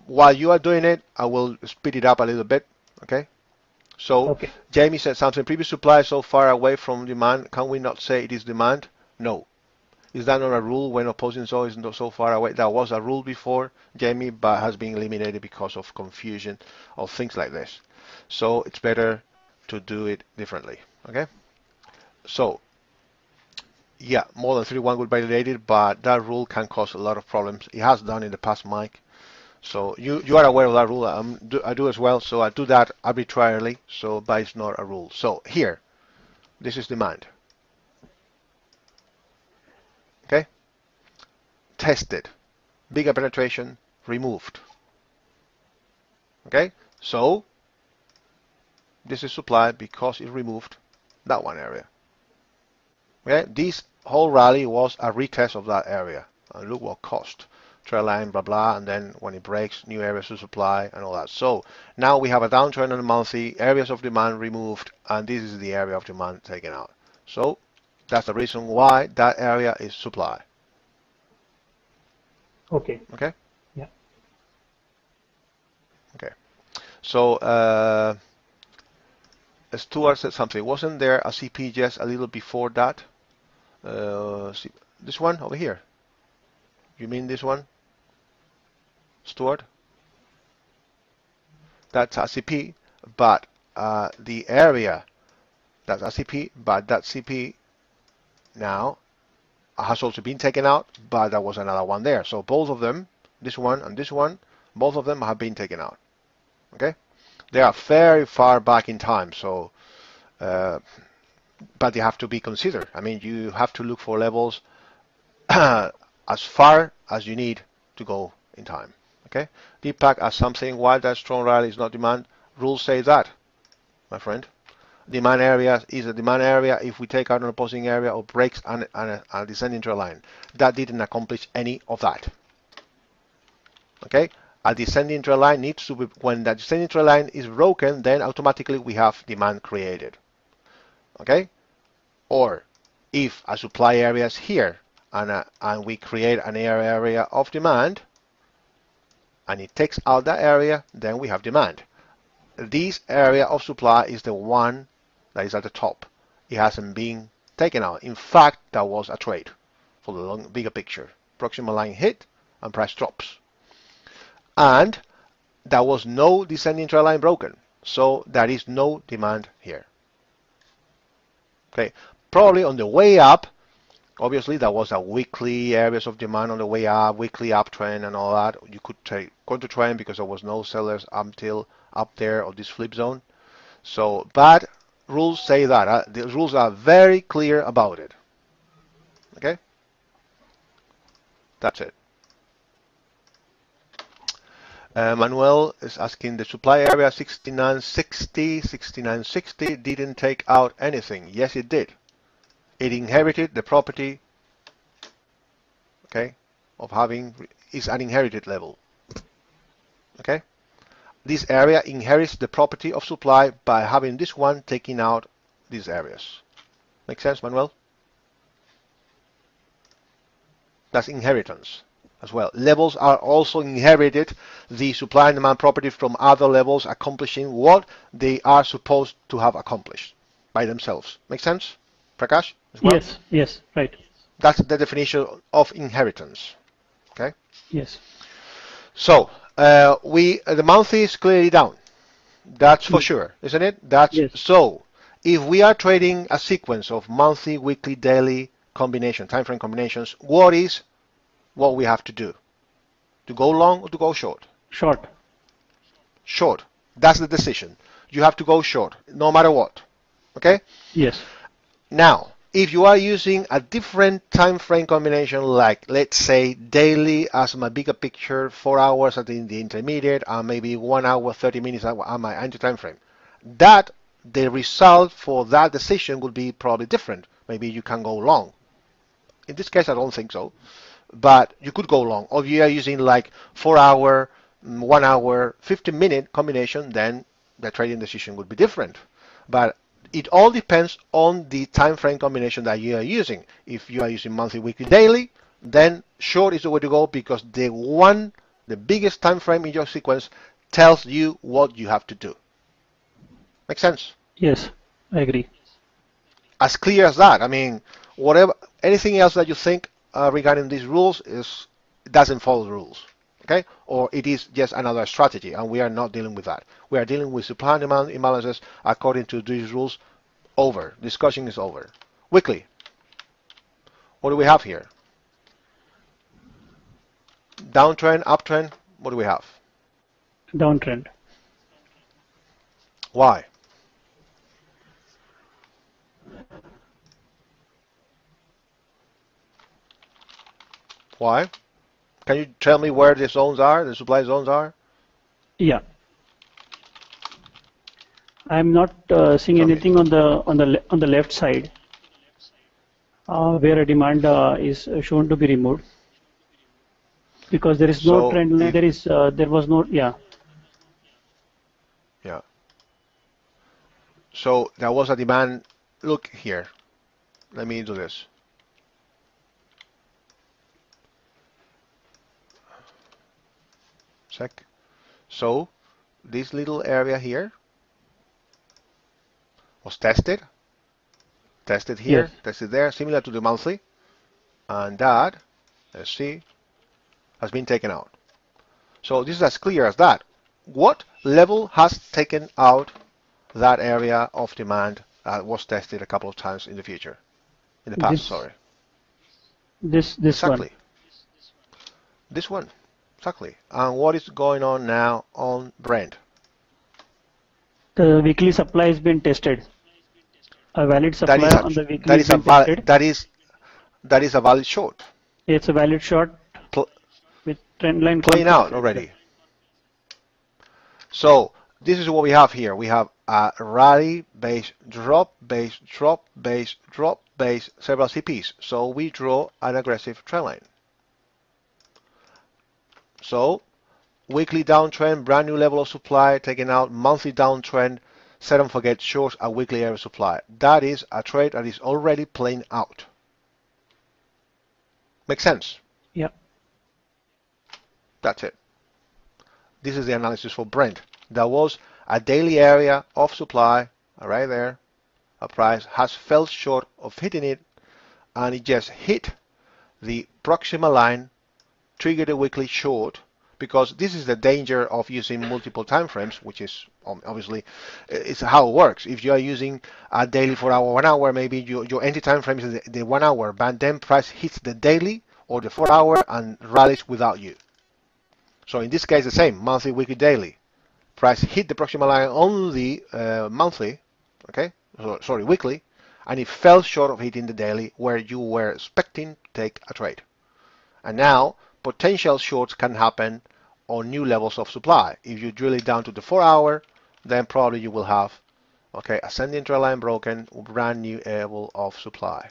while you are doing it, I will speed it up a little bit. Okay. So okay. Jamie said something. Previous supply is so far away from demand. Can we not say it is demand? No. Is that not a rule when opposing zone is not so far away? That was a rule before, Jamie, but has been eliminated because of confusion of things like this. So it's better to do it differently. Okay. So yeah, more than 3-1 would be validated, but that rule can cause a lot of problems. It has done in the past, Mike. So you are aware of that rule. I do as well. So I do that arbitrarily. So but it's not a rule. So here, this is demand. Okay, tested, bigger penetration, removed. Okay, so this is supply because it removed that one area. Okay, this whole rally was a retest of that area. And look what cost. Trail line, blah, blah, and then when it breaks, new areas to supply and all that. So now we have a downtrend on the monthly, areas of demand removed, and this is the area of demand taken out. So that's the reason why that area is supply. Okay. Okay? Yeah. Okay. So Stuart said something. Wasn't there a CP just a little before that? This one over here. You mean this one? Stuart? That's a CP, but the area, that's a CP, but that CP now has also been taken out, but there was another one there. So both of them, this one and this one, both of them have been taken out. Okay? They are very far back in time, so but they have to be considered. I mean, you have to look for levels as far as you need to go in time. Okay? Deepak as something why that strong rally is not demand. Rules say that, my friend. Demand area is a demand area if we take out an opposing area or breaks a descending trend line. That didn't accomplish any of that. Okay? A descending trend line needs to be, when the descending trend line is broken, then automatically we have demand created. Okay? Or if a supply area is here and we create an area of demand and it takes out that area, then we have demand. This area of supply is the one that is at the top. It hasn't been taken out. In fact, that was a trade for the bigger picture. Proximal line hit and price drops. And there was no descending trend line broken. So there is no demand here. Okay, probably on the way up, obviously there was a weekly areas of demand on the way up, weekly uptrend and all that. You could take counter trend because there was no sellers until up there or this flip zone. So, but rules say that. The rules are very clear about it. Okay? That's it. Manuel is asking the supply area 6960 didn't take out anything. Yes, it did. It inherited the property, okay, of having, is an inherited level. Okay? This area inherits the property of supply by having this one taking out these areas. Make sense, Manuel? That's inheritance as well. Levels are also inherited the supply and demand property from other levels accomplishing what they are supposed to have accomplished by themselves. Make sense, Prakash, as well? Yes. Yes. Right. That's the definition of inheritance. Okay? Yes. So, the monthly is clearly down. That's for sure, isn't it? That's Yes. so. If we are trading a sequence of monthly, weekly, daily combination, time frame combinations, what is what we have to do? To go long or to go short? Short. Short. That's the decision. You have to go short, no matter what. Okay? Yes. Now, if you are using a different time frame combination, like let's say daily as my bigger picture, 4 hours at the intermediate, and maybe 1 hour 30 minutes at my anti time frame, that the result for that decision would be probably different. Maybe you can go long. In this case, I don't think so, but you could go long. Or if you are using like 4 hour, 1 hour, 15-minute combination, then the trading decision would be different. But it all depends on the time frame combination that you are using. If you are using monthly, weekly, daily, then short is the way to go because the biggest time frame in your sequence tells you what you have to do. Make sense? Yes, I agree. As clear as that. I mean, whatever, anything else that you think regarding these rules doesn't follow the rules, okay? Or it is just another strategy, and we are not dealing with that. We are dealing with supply and demand imbalances according to these rules. Over. Discussion is over. Weekly. What do we have here? Downtrend, uptrend. What do we have? Downtrend. Why? Why? Can you tell me where the zones are, the supply zones are? Yeah. I'm not seeing Tell me. anything on the left side where a demand is shown to be removed because there is no So trend line. if There was no, yeah. yeah. So there was a demand. Look here. Let me do this. Check. So this little area here was tested Yes. here, tested there, similar to the monthly, and that, let's see, has been taken out. So this is as clear as that. What level has taken out that area of demand that was tested a couple of times in the past, This sorry. this one. Exactly. This one. Exactly. And what is going on now on Brent? The weekly supply has been tested. A valid That supply is a on the weekly that has is a been tested. that is a valid short. It's a valid short Pl with trend line playing out confirmation. already. So this is what we have here. We have a rally base drop base drop base drop base several CPs. So we draw an aggressive trend line. So weekly downtrend, brand new level of supply, taking out monthly downtrend, set and forget shorts a weekly area of supply. That is a trade that is already playing out. Make sense? Yeah. That's it. This is the analysis for Brent. There was a daily area of supply right there. A price has fell short of hitting it, and it just hit the proximal line, triggered a weekly short, because this is the danger of using multiple time frames, which is obviously it's how it works. If you are using a daily 4 hour, 1 hour, maybe your entry time frame is the 1 hour, but then price hits the daily or the 4 hour and rallies without you. So in this case, the same, monthly, weekly, daily. Price hit the proximal line on the monthly, okay, sorry, weekly, and it fell short of hitting the daily where you were expecting to take a trade. And now potential shorts can happen on new levels of supply. If you drill it down to the 4 hour, then probably you will have, okay, ascending trend line broken, brand new level of supply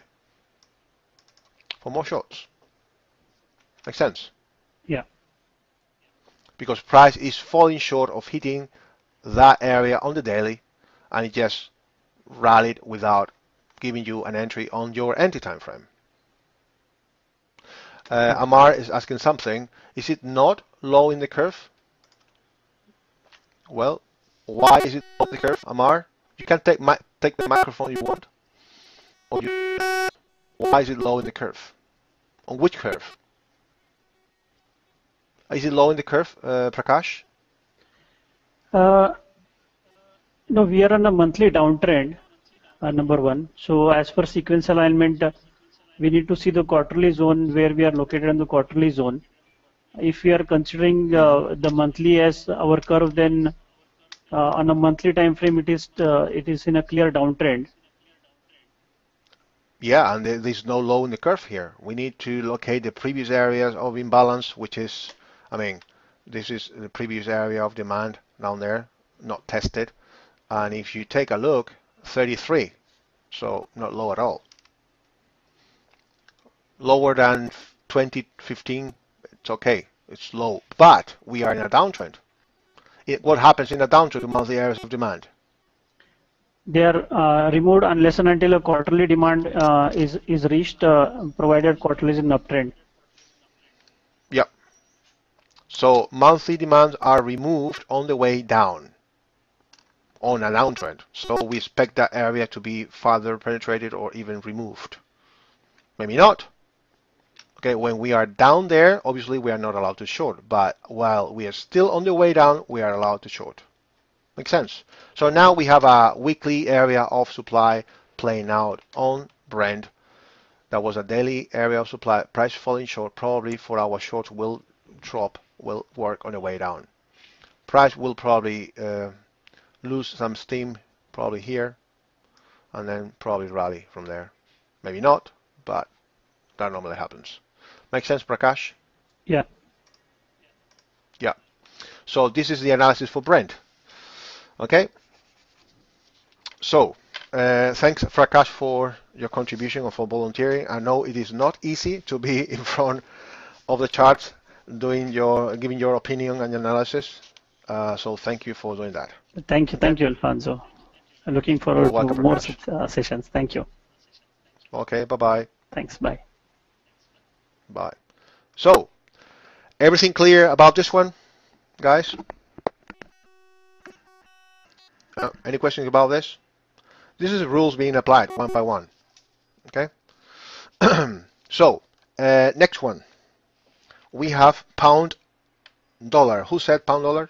for more shorts. Makes sense? Yeah. Because price is falling short of hitting that area on the daily, and it just rallied without giving you an entry on your entry time frame. Amar is asking something. Is it not low in the curve? Well, why is it low in the curve, Amar? You can take the microphone you want. Or why is it low in the curve? On which curve? Is it low in the curve, Prakash? Uh, no, we are on a monthly downtrend, number one. So as per sequence alignment, we need to see the quarterly zone where we are located in the quarterly zone. If we are considering the monthly as our curve, then on a monthly time frame, it is in a clear downtrend. Yeah, and there's no low in the curve here. We need to locate the previous areas of imbalance, which is, I mean, this is the previous area of demand down there, not tested. And if you take a look, 33, so not low at all. Lower than 2015, it's okay, it's low, but we are in a downtrend. What happens in a downtrend to monthly areas of demand? They are removed unless and until a quarterly demand is reached, provided quarterly is in uptrend. Yep. So monthly demands are removed on the way down on a downtrend. So we expect that area to be further penetrated or even removed. Maybe not. Okay, when we are down there, obviously we are not allowed to short, but while we are still on the way down, we are allowed to short. Makes sense. So now we have a weekly area of supply playing out on Brent. That was a daily area of supply. Price falling short, probably for our short will drop, will work on the way down. Price will probably lose some steam, probably here, and then probably rally from there. Maybe not, but that normally happens. Make sense, Prakash? Yeah. Yeah. So this is the analysis for Brent. Okay. So thanks, Prakash, for your contribution or for volunteering. I know it is not easy to be in front of the charts, giving your opinion and analysis. So thank you for doing that. Thank you, Alfonso. I'm looking You're forward to welcome, more Prakash. such sessions. Thank you. Okay, bye-bye. Thanks. Bye. Bye. So, everything clear about this one, guys? Any questions about this? This is rules being applied one by one. Okay. So, next one. We have pound dollar. Who said pound dollar?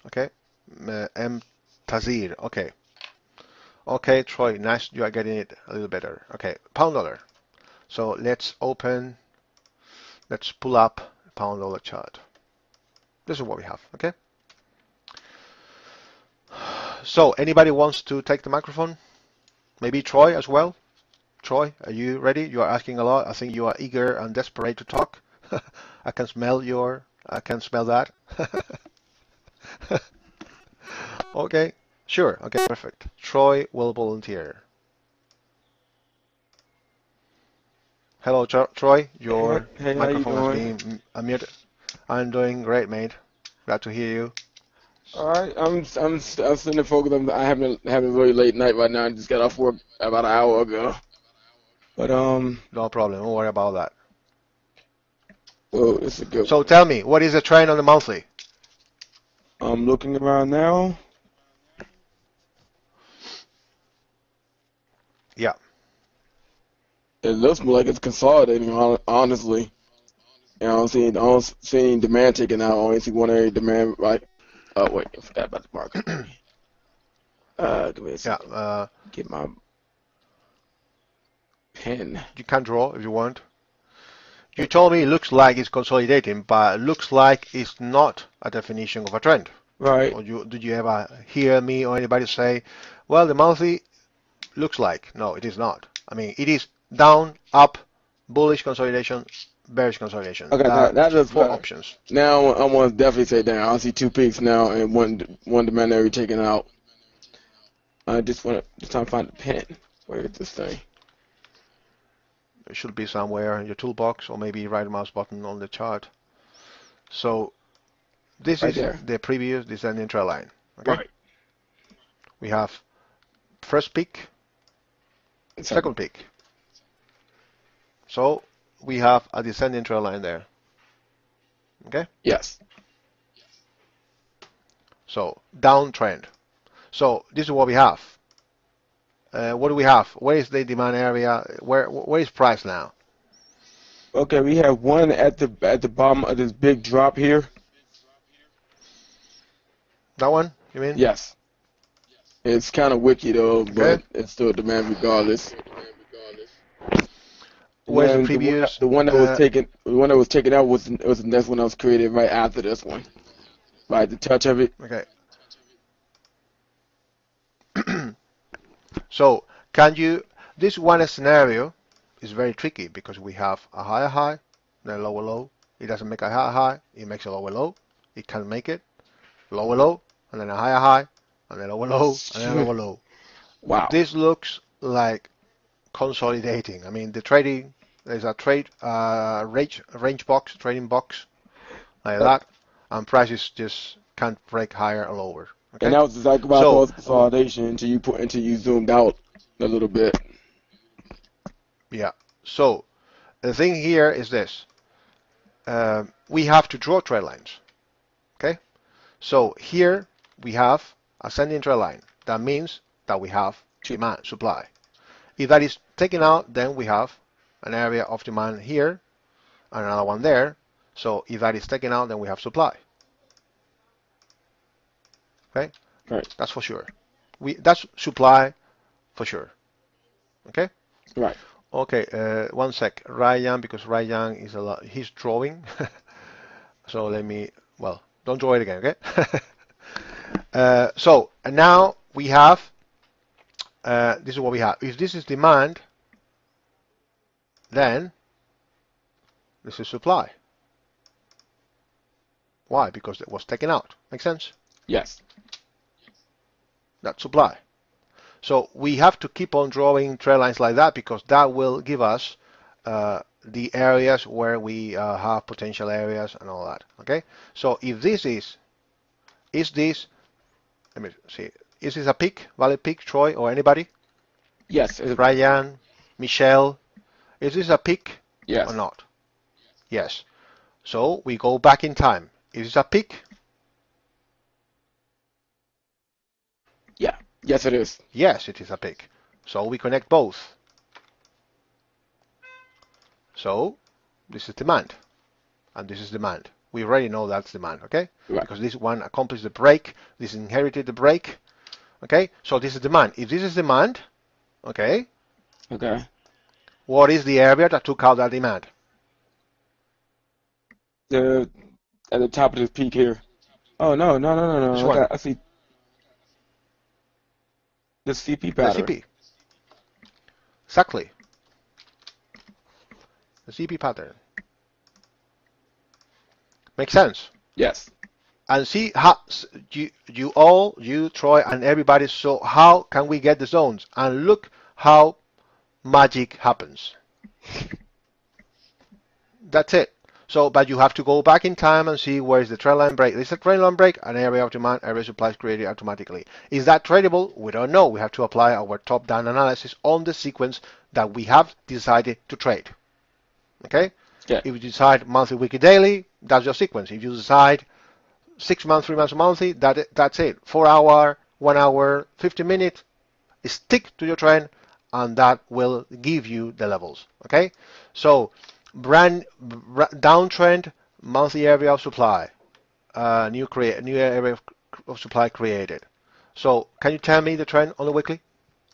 Okay. M. Tazir. Okay. Okay, Troy. Nice. You are getting it a little better. Okay. Pound dollar. So let's pull up pound dollar chart. This is what we have. Okay. So anybody wants to take the microphone? Maybe Troy as well? Troy, are you ready? You are asking a lot. I think you are eager and desperate to talk. I can smell that. Okay, sure. Okay, perfect. Troy will volunteer. Hello, Troy. Your Hey, how you microphone has doing? been unmuted. I'm doing great, mate. Glad to hear you. All right, I'm sitting there focused. I haven't having a really late night right now. I just got off work about an hour ago. But No problem. Don't worry about that. well, it's a good So one. tell me, what is the trend on the monthly? I'm looking around now. Yeah. It looks more like it's consolidating. Honestly, I'm seeing demand taken out. I only see one area demand. Right. Oh wait, I forgot about the market. Give me a Yeah. second. Get my pen. You can draw if you want. You told me it looks like it's consolidating, but it looks like it's not a definition of a trend. Right. Or did you ever hear me or anybody say, well, the monthly looks like? No, it is not. I mean, it is down, up, bullish consolidation, bearish consolidation. Okay, There are that is four better. options. Now I want to definitely say down. I see two peaks now and one demand area taken out. I just trying to find the pen. Where is this thing? It should be somewhere in your toolbox or maybe right mouse button on the chart. So this Right is there. the previous descending trend line. Okay, Right. we have first peak, second peak. So we have a descending trend line there. Okay, Yes. so downtrend. So this is what we have. What do we have? Where is the demand area? Where is price now? Okay, we have one at the bottom of this big drop here. That one, you mean? Yes. It's kind of wicked though, Okay. but it's still demand regardless. And Where's the then previous? the one that was taken out was the next one that was created right after this one. Right, the touch of it. Okay. So can you? This one scenario is very tricky because we have a higher high, then lower low, It doesn't make a higher high. It makes a lower low. It can make it lower low, and then a higher high, and then lower low, and then a lower low. Wow. This looks like consolidating. I mean, the trading, there's a range box, trading box like that, and prices just can't break higher or lower. Okay? And that was exactly why I thought it was consolidation until you zoomed out a little bit. Yeah. So the thing here is this: we have to draw trend lines. Okay. So here we have ascending trend line. That means that we have demand, supply. If that is taken out, then we have an area of demand here and another one there. So if that is taken out, then we have supply. Okay, Right. that's for sure. That's supply for sure. Okay. Right. Okay. One sec, Ryan, because Ryan is he's drawing. So let me. Well, don't draw it again. Okay. So and now we have. This is what we have. If this is demand, then this is supply. Why? Because it was taken out. Make sense? Yes. That's supply. So we have to keep on drawing trend lines like that because that will give us the areas where we have potential areas and all that. Okay. So if this is this? Let me see. Is this a peak? Valid peak? Troy or anybody? Yes. Brian, Michelle. Is this a peak? Yes. Or not? Yes. So we go back in time. Is this a peak? Yeah. Yes, it is. Yes, it is a peak. So we connect both. So this is demand, and this is demand. We already know that's demand, okay? Right. Because this one accomplished the break, this inherited the break, okay? So this is demand. If this is demand, okay? Okay. What is the area that took out that demand? At the top of this peak here. Oh no. This one. I see the CP The pattern. CP. Exactly. The CP pattern. Makes sense? Yes. And see how you Troy and everybody, so how can we get the zones? And look how magic happens. That's it. So, but you have to go back in time and see where is the trend line break. This is a trend line break, an area of demand, area of supply is created automatically. Is that tradable? We don't know. We have to apply our top-down analysis on the sequence that we have decided to trade. Okay? Yeah. If you decide monthly, weekly, daily, that's your sequence. If you decide 6 months, 3 months, monthly, that's it. 4 hour, 1 hour, 50 minutes, stick to your trend, and that will give you the levels. Okay? So, downtrend, monthly area of supply, new area of supply created. So can you tell me the trend on the weekly,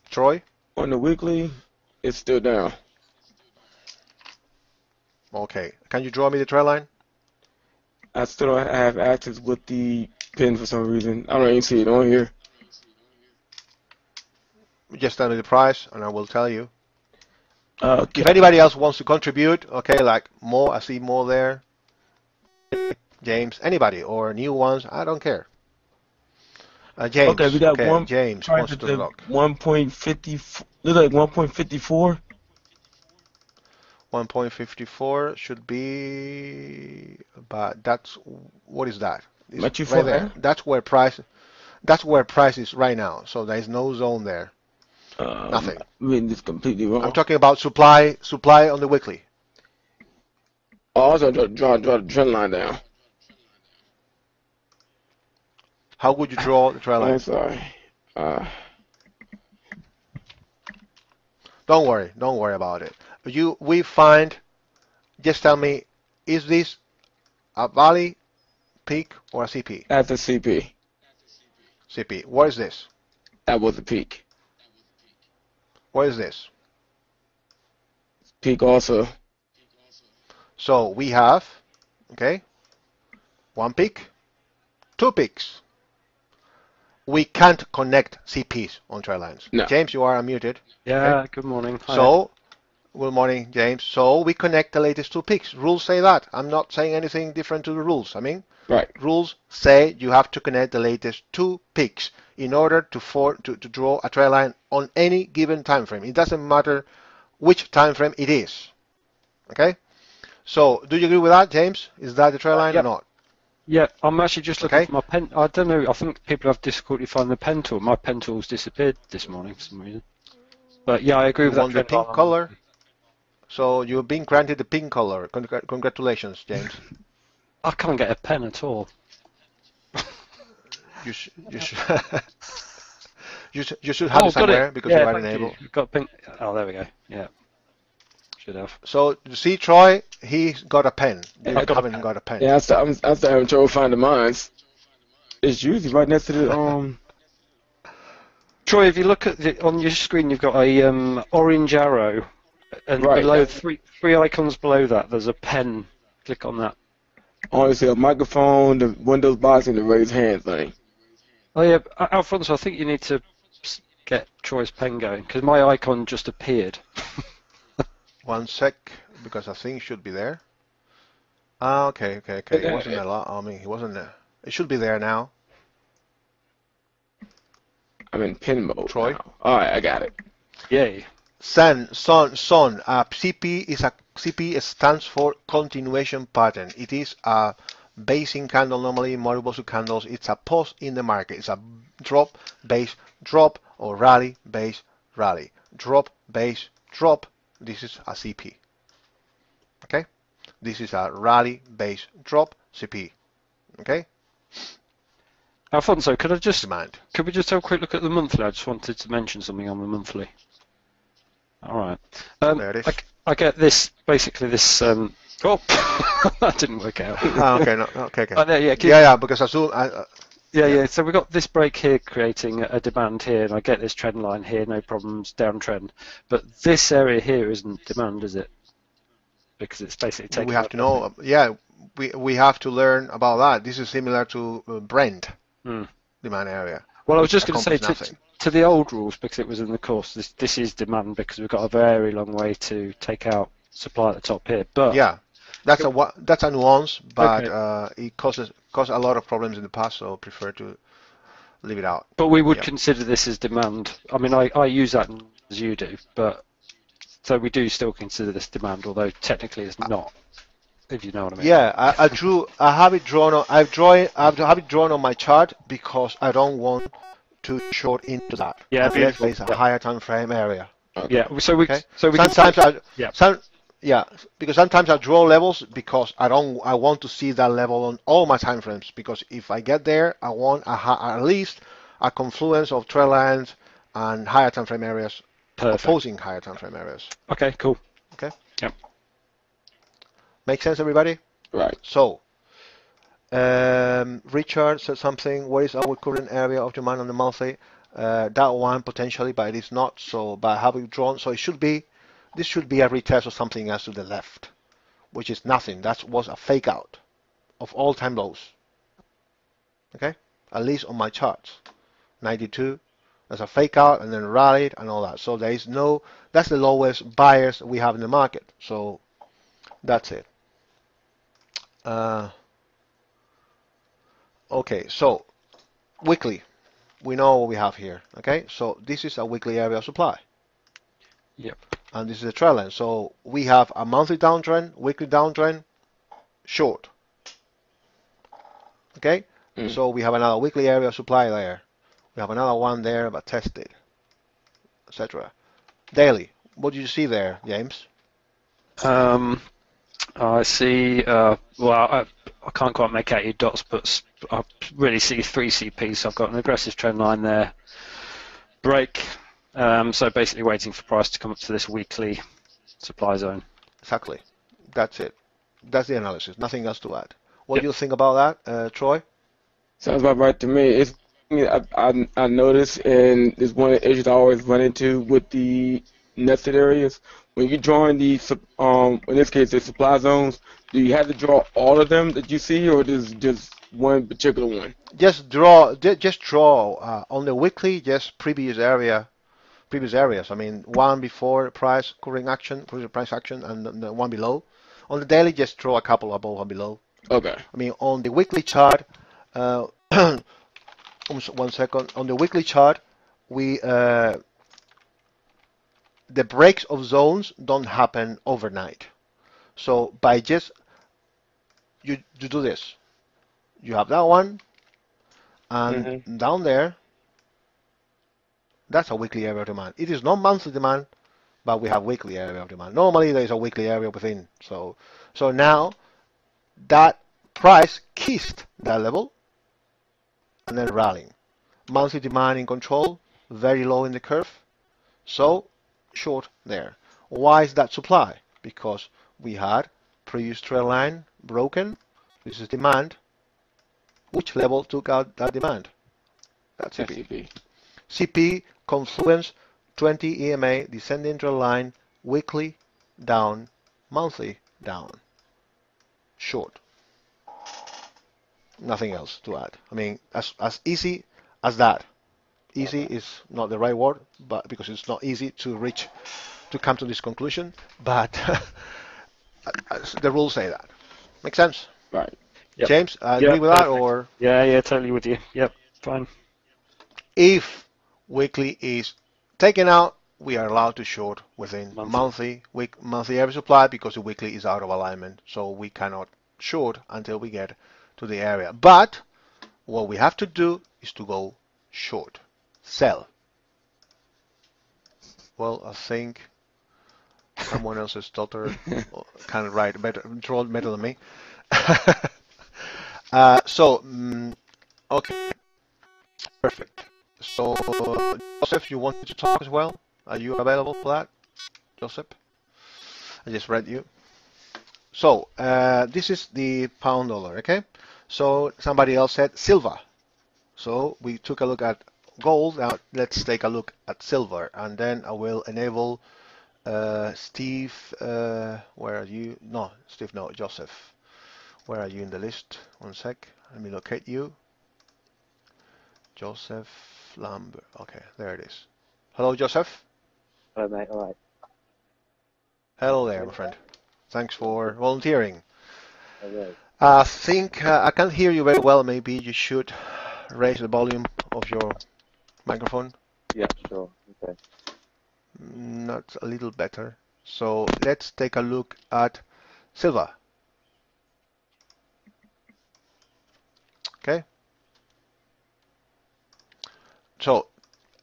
Troy? On the weekly, it's still down. Okay. Can you draw me the trend line? I still don't have access with the pin for some reason. I don't even see it on here. Just tell me the price, and I will tell you. Okay. If anybody else wants to contribute, okay, like more, I see more there. James, anybody, or new ones, I don't care. James, Okay, we got one James price wants at to the look. 1.50. Look like 1.54. 1.54 should be, but that's, what is that? It's Not too right far there. down. That's where price is right now. So there is no zone there. Nothing. I mean, it's completely wrong. I'm talking about supply on the weekly. Oh, I was gonna draw the trend line down. How would you draw the trend line? I'm sorry. Don't worry about it. We find, just tell me, is this a valley, peak, or a CP? At the CP. CP. What is this? That was the peak. What is this? Peak also. So we have, okay, one peak, two peaks. We can't connect CPs on trend lines. No. James, you are unmuted. Yeah, Okay. good morning. Hi. So Good morning, James. So we connect the latest two peaks. Rules say that. I'm not saying anything different to the rules. I mean, Right. rules say you have to connect the latest two peaks in order to draw a trend line on any given time frame. It doesn't matter which time frame it is. Okay? So do you agree with that, James? Is that the trend line or Yep. not? Yeah, I'm actually just looking Okay. for my pen. I don't know. I think people have difficulty finding the pen tool. My pen tool's disappeared this morning for some reason. But yeah, I agree You with that want the trend line. pink color? So you've been granted the pink color. Congratulations, James. I can't get a pen at all. You should you should have it got somewhere it. because you Yeah, are thank you. enabled. Got pink. Oh, there we go. Yeah, should have. So you see, Troy, he's got a pen. You I've got a haven't pen. got a pen. Yeah, I'm still having trouble finding mines. It's usually right next to the Troy, if you look at on your screen, you've got a orange arrow, and Right. below three icons below that, there's a pen. Click on that. Honestly, a microphone, the Windows box, and the raise hand thing. Oh yeah, Alfonso, I think you need to get Troy's pen going because my icon just appeared. One sec, because I think it should be there. Ah, okay. It wasn't a lot. I mean, it wasn't there. It should be there now. I'm in pen mode. Troy? Now. All right, I got it. Yay. Son. CP stands for continuation pattern. It is a basing candle, normally Moribus candles. It's a pause in the market. It's a drop, base, drop, or rally, base, rally. Drop, base, drop. This is a CP. Okay? This is a rally, base, drop, CP. Okay? Alfonso, could we just have a quick look at the monthly? I just wanted to mention something on the monthly. All right. There it is. I get this, basically this, oh, that didn't work out. Okay, no, okay. Oh, no, Yeah, because I assume... Yeah, so we've got this break here creating a demand here, and I get this trend line here, no problems, downtrend. But this area here isn't demand, is it? Because it's basically taking... We have to know, we have to learn about that. This is similar to Brent demand area. Well, I was just going to say to the old rules, because it was in the course, this is demand because we've got a very long way to take out supply at the top here. But yeah, that's a nuance, but okay. It caused a lot of problems in the past, so I prefer to leave it out. But we would consider this as demand. I mean, I use that as you do, but so we do still consider this demand, although technically it's not. If you know what I mean. Yeah, I have it drawn on. I have it drawn on my chart because I don't want to short into that. Yeah, let's face a higher time frame area. Yeah, so we sometimes because sometimes I draw levels because I want to see that level on all my time frames, because if I get there, I want at least a confluence of trend lines and higher time frame areas, opposing higher time frame areas. Okay, cool. Okay. Yep. Make sense, everybody? Right. So, Richard said something. What is our current area of demand on the monthly? That one potentially, but it is not. So, but I have it drawn. So it should be. This should be a retest of something else to the left, which is nothing. That was a fake out of all time lows. Okay, at least on my charts, 92. That's a fake out and then rallied and all that. So there is no. That's the lowest buyers we have in the market. So that's it. Okay, so weekly, we know what we have here. Okay, so this is a weekly area of supply. Yep. And this is a trend line. So we have a monthly downtrend, weekly downtrend, short. Okay, so we have another weekly area of supply there. We have another one there, but tested, etc. Daily, what do you see there, James? I see. Well, I can't quite make out your dots, but I really see 3 CPs. So I've got an aggressive trend line there. Break. So basically waiting for price to come up to this weekly supply zone. Exactly. That's it. That's the analysis. Nothing else to add. What do you think about that, Troy? Sounds about right to me. It's I noticed, and it's one of the issues I always run into with the nested areas. When you're drawing these, in this case, the supply zones, do you have to draw all of them that you see, or just one particular one? Just draw on the weekly, just previous area previous areas. I mean, one before price current action, current price action, and the one below. On the daily, just throw a couple above and below. Okay. I mean, on the weekly chart, uh, 1 second. On the weekly chart, we the breaks of zones don't happen overnight. So by just you do this, you have that one, and Mm-hmm. down there, that's a weekly area of demand. It is not monthly demand, but we have weekly area of demand. Normally there is a weekly area within. So now that price kissed that level and then rallying. Monthly demand in control, very low in the curve. So short there. Why is that supply? Because we had previous trend line broken. This is demand. Which level took out that demand? That's CP. SCP. CP confluence 20 EMA descending trend line, weekly down, monthly down. Short. Nothing else to add. I mean, as easy as that. Easy is not the right word, but because it's not easy to come to this conclusion, but the rules say that. Make sense? Right. Yep. James, agree Yep, with that, perfect. or Yeah, totally with you. Yep, fine. if weekly is taken out, we are allowed to short within Monthly. monthly average supply because the weekly is out of alignment, so we cannot short until we get to the area. But what we have to do is to go short, sell. Well, I think someone else's daughter can write better, draw better than me. Okay, perfect. So, Joseph, you wanted to talk as well? Are you available for that, Joseph? I just read you. So, this is the pound dollar, okay? So, somebody else said silver. So, we took a look at gold. Now, let's take a look at silver, and then I will enable Steve. Where are you? No, Steve, no, Joseph. Where are you in the list? 1 sec. Let me locate you. Joseph Lambert. Okay, there it is. Hello, Joseph. Hello, mate. All right. Hello there, my friend. Thanks for volunteering. Okay. I think I can't hear you very well. Maybe you should raise the volume of your microphone. Yeah, sure. Okay. Not a little better. So let's take a look at silver. Okay. So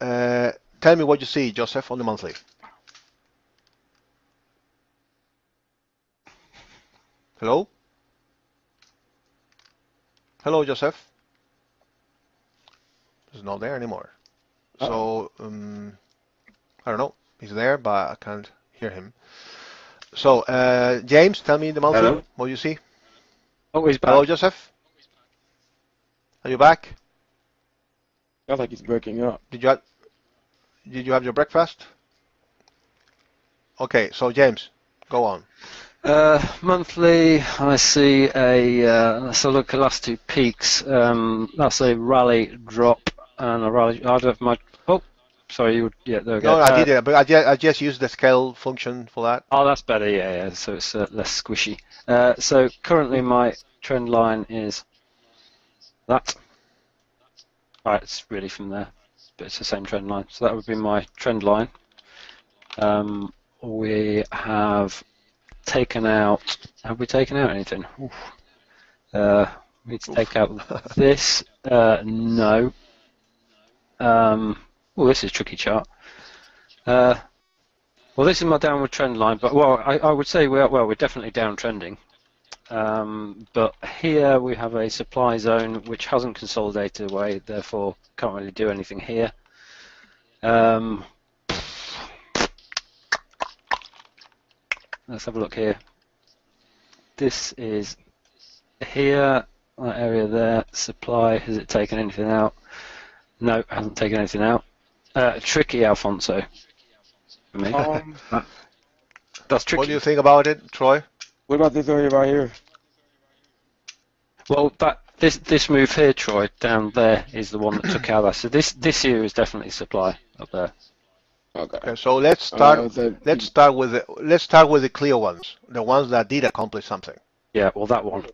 tell me what you see, Joseph, on the monthly. Hello? Hello, Joseph. He's not there anymore. So I don't know. He's there, but I can't hear him. So James, tell me the monthly. Hello? What you see? Oh, he's back. Hello, Joseph. Are you back? Sounds like he's breaking up. Did you have your breakfast? Okay, so James, go on. Monthly, I see let's look at the last two peaks. That's a rally drop and a rally. I don't have my. Oh, sorry. There we go. No, I did it, but I just used the scale function for that. Oh, that's better. Yeah. So it's less squishy. So currently my trend line is that. Right, it's really from there, but it's the same trend line. So that would be my trend line. We have taken out. Have we taken out anything? We need to take out this. No. Oh, this is a tricky chart. Well, this is my downward trend line, but I would say we're definitely downtrending. But here we have a supply zone which hasn't consolidated away, therefore can't really do anything here. Let's have a look here. This is here, that area there, supply. Has it taken anything out? No, it hasn't taken anything out. Tricky, Alfonso. For me. That's tricky. What do you think about it, Troy? What about this area right here? Well, this move here, Troy, down there is the one that took out that. So this here is definitely supply up there. Okay. Okay, so let's start. So Let's start with the clear ones, the ones that did accomplish something. Yeah, well, that one.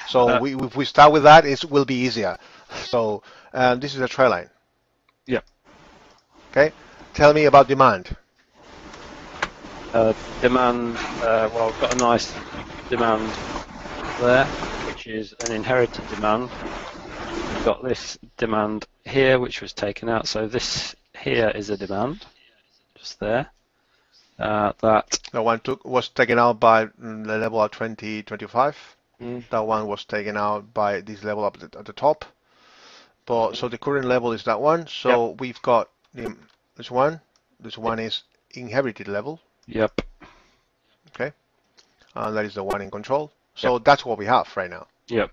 So if we start with that, it will be easier. So this is a trend line. Yep. Okay, tell me about demand. Demand, well, I've got a nice demand there, which is an inherited demand. We've got this demand here, which was taken out. So this here is a demand, just there. That The one was taken out by the level at 2025. mm, That one was taken out by this level up at the top. But so the current level is that one. So Yep. we've got this one. This one is inherited level. Yep. Okay, and that is the one in control. So Yep. that's what we have right now. Yep.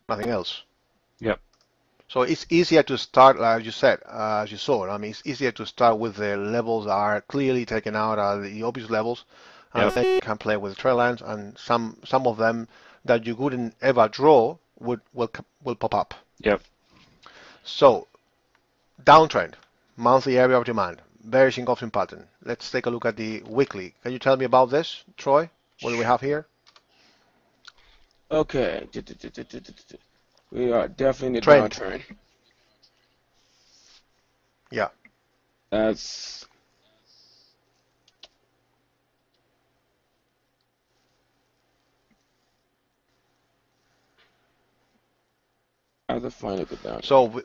Nothing else. Yep. So it's easier to start, like you said, as you saw. I mean, it's easier to start with the levels that are clearly taken out, the obvious levels, and Yep. then you can play with trend lines, and some of them that you wouldn't ever draw will pop up. Yep. So downtrend, monthly area of demand, bearish engulfing pattern. Let's take a look at the weekly. Can you tell me about this, Troy? What do we have here? okay. We are definitely in the Trend. downtrend. Yeah. That's I have to find a good downtrend. So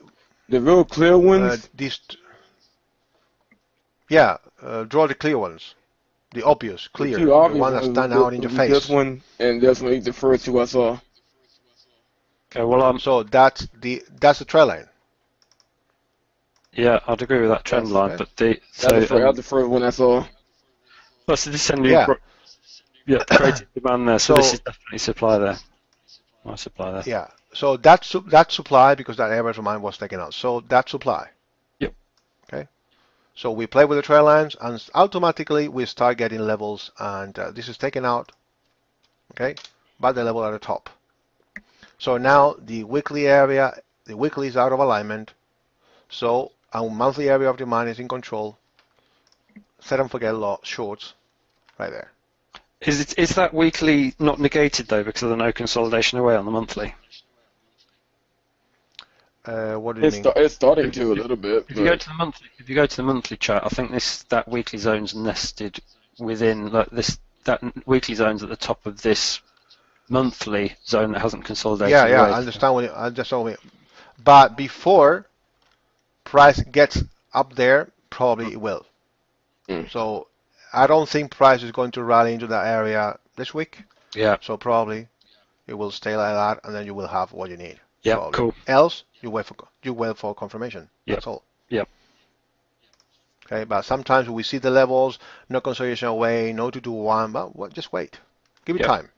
The real clear ones. draw the clear ones, the obvious, The clear, two the obvious one that ones stand out in your was this face. one and this one. The first two I saw. Okay. Well, So that's the trend line. yeah, I'd agree with that trend line, okay. but That's the first one I saw. so this end Yeah. created demand there. So this is definitely supply there. My supply there. Yeah. So that's supply because that area of mine was taken out. So that's supply. Yep. Okay. So we play with the trend lines and automatically we start getting levels, and this is taken out. Okay, by the level at the top. So now the weekly area, the weekly is out of alignment. So our monthly area of demand is in control. Set and forget shorts right there. Is that weekly not negated though because of the no consolidation away on the monthly? What do you mean? It's starting to a little bit. If you go to the monthly chart, I think that weekly zone's nested within that weekly zone's at the top of this monthly zone that hasn't consolidated. Yeah, away. I understand what you mean. But before price gets up there, probably it will. Mm. So I don't think price is going to rally into that area this week. Yeah. So probably it will stay like that, and then you will have what you need. Yeah. Probably. Cool. Else you wait for confirmation. Yep. That's all. Yep. Okay, but sometimes we see the levels, no consolidation away, no 221, but just wait. Give it Yep. time.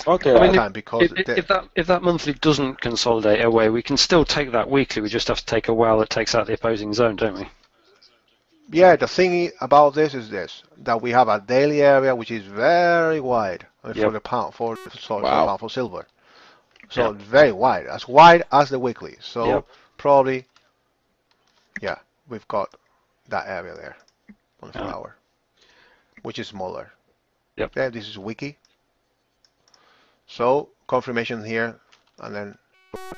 Okay. I mean, Time because if that monthly doesn't consolidate away, we can still take that weekly. We just have to take a while that takes out the opposing zone, don't we? yeah, the thing about this is this, that we have a daily area which is very wide for the pound, for silver. So very wide as the weekly. So probably, yeah, we've got that area there on the 4 hour, which is smaller. Yep. Okay, this is wiki. So confirmation here, and then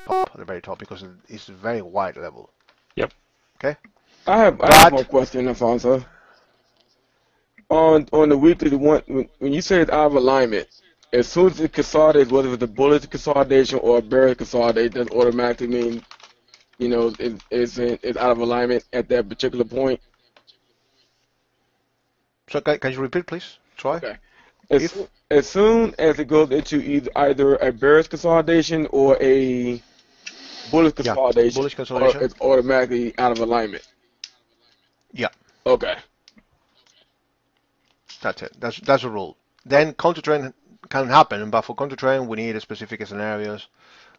top at the very top because it's a very wide level. Yep. Okay. I have one question, Alfonso. On the weekly, the one when you say it's out of alignment, as soon as it consolidates, whether it's a bullish consolidation or a bearish consolidation, that automatically mean, it's out of alignment at that particular point. So can you repeat, please, Troy? Okay. As soon as it goes into either a bearish consolidation or a bullish consolidation, it's automatically out of alignment. Yeah. Okay. That's it. That's a rule. Then counter trend can happen, but for counter trend we need specific scenarios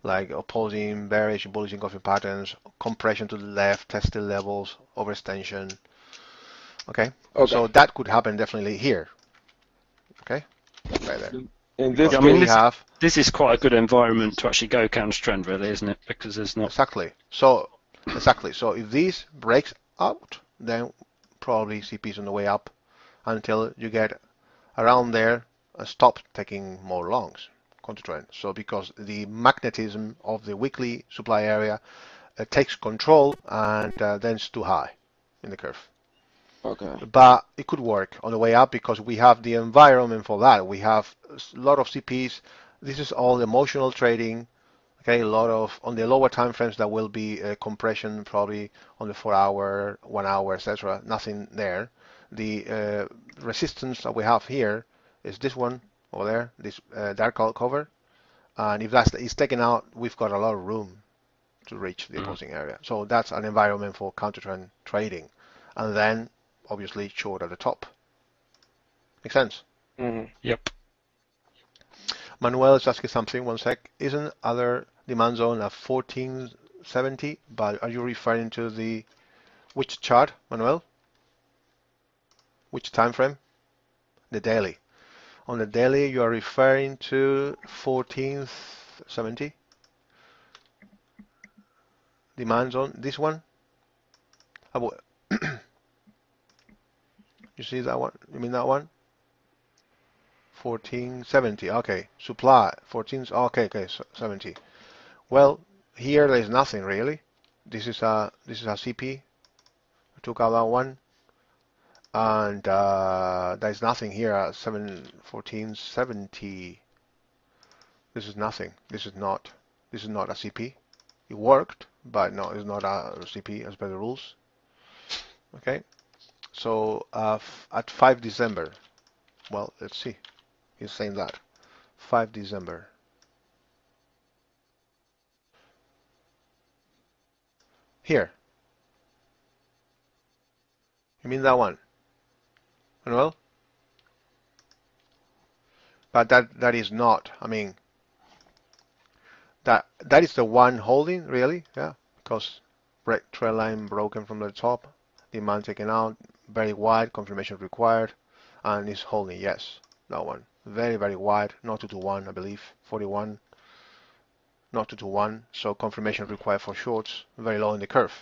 like opposing bearish and bullish engulfing patterns, compression to the left, tested levels, overextension. Okay. So that could happen definitely here. Okay. Right there. And this is quite a good environment to actually go counter trend, really, isn't it? Because there's not exactly. So Exactly. So if this breaks out, then probably CP is on the way up until you get around there and stop taking more longs, counter trend. So because the magnetism of the weekly supply area takes control and then it's too high in the curve. Okay. But it could work on the way up because we have the environment for that. We have a lot of CPs. This is all emotional trading. Okay, a lot of on the lower time frames there will be compression probably on the 4 hour, 1 hour, etc. Nothing there. The resistance that we have here is this one over there, this dark cover, and if that is taken out, we've got a lot of room to reach the opposing area. So that's an environment for counter trend trading, and then obviously short at the top. Make sense? Yep. Manuel is asking something. One sec. Isn't other demand zone at 1470? But are you referring to the which chart, Manuel? Which time frame? The daily. On the daily, you are referring to 1470 demand zone. This one. You see that one? You mean that one? 1470. Okay. Supply 14. Okay. Okay. 70. Well, here there is nothing really. This is a CP. I took out that one, and there's nothing here at 1470. This is nothing. This is not a CP. It worked, but no, it's not a CP as per the rules. Okay. So at 5 December. Well, let's see. He's saying that 5 December. Here. You mean that one? Well, but that is not. I mean, that is the one holding really, yeah, because trend line broken from the top, demand taken out, very wide, confirmation required, and it's holding. Yes, that one, very very wide, not 2 to 1, I believe, 41, not 2 to 1, so confirmation required for shorts, very low in the curve,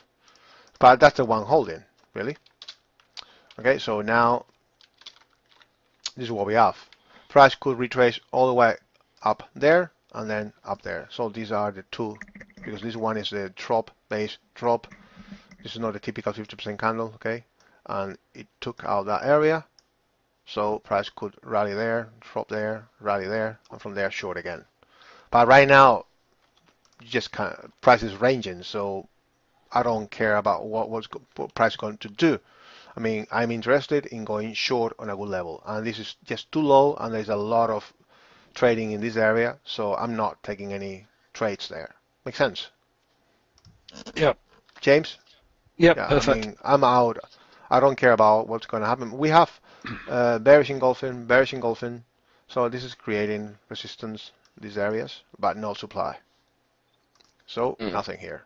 but that's the one holding really. Okay, so now this is what we have. Price could retrace all the way up there and then up there. So these are the two, because this one is the drop, base drop. This is not a typical 50% candle, okay? And it took out that area. So price could rally there, drop there, rally there, and from there short again. But right now, just price is ranging, so I don't care about what price is going to do. I mean, I'm interested in going short on a good level, and this is just too low, and there's a lot of trading in this area, so I'm not taking any trades there. Make sense? Yep. James? Yep. Yeah, I Perfect. mean, I'm out. I don't care about what's going to happen. We have bearish engulfing, so this is creating resistance these areas, but no supply. So nothing here.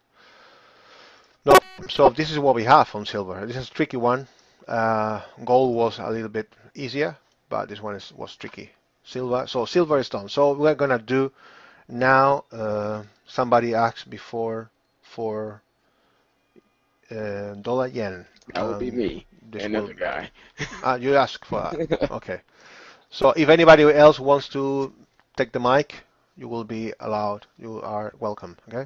No, so this is what we have on silver. This is a tricky one. Gold was a little bit easier, but this one was tricky. Silver, so silver is done. So we're gonna do now. Somebody asked before for dollar yen. That would be me. This will. Another guy. You asked for that. Okay. So if anybody else wants to take the mic, you will be allowed. You are welcome. Okay.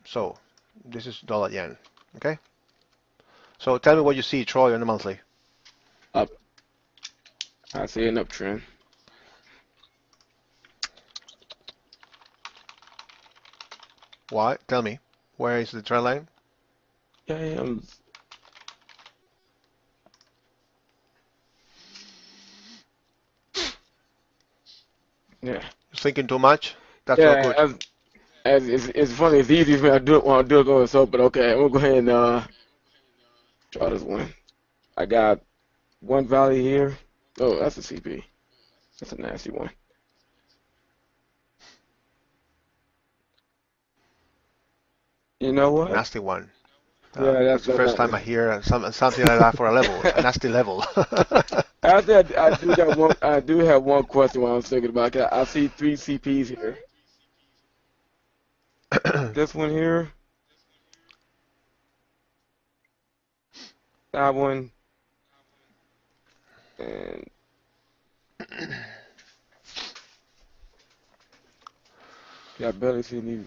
So this is dollar yen. Okay. So tell me what you see, Troy, on the monthly. Up. I see an uptrend. Why? Tell me. Where is the trend line? Yeah, yeah. You're thinking too much? That's not good. Yeah, it's funny. It's easy for me. I do it when I do it going so, but okay, I'm gonna go ahead and try this one. I got one value here. Oh, that's a CP. That's a nasty one. You know what? Nasty one. Yeah, That's the first time I hear something like that for a level. A nasty level. Actually, I do got one. I do have one question while I'm thinking about it. I see 3 CPs here. This one here, that one, and yeah, I barely see any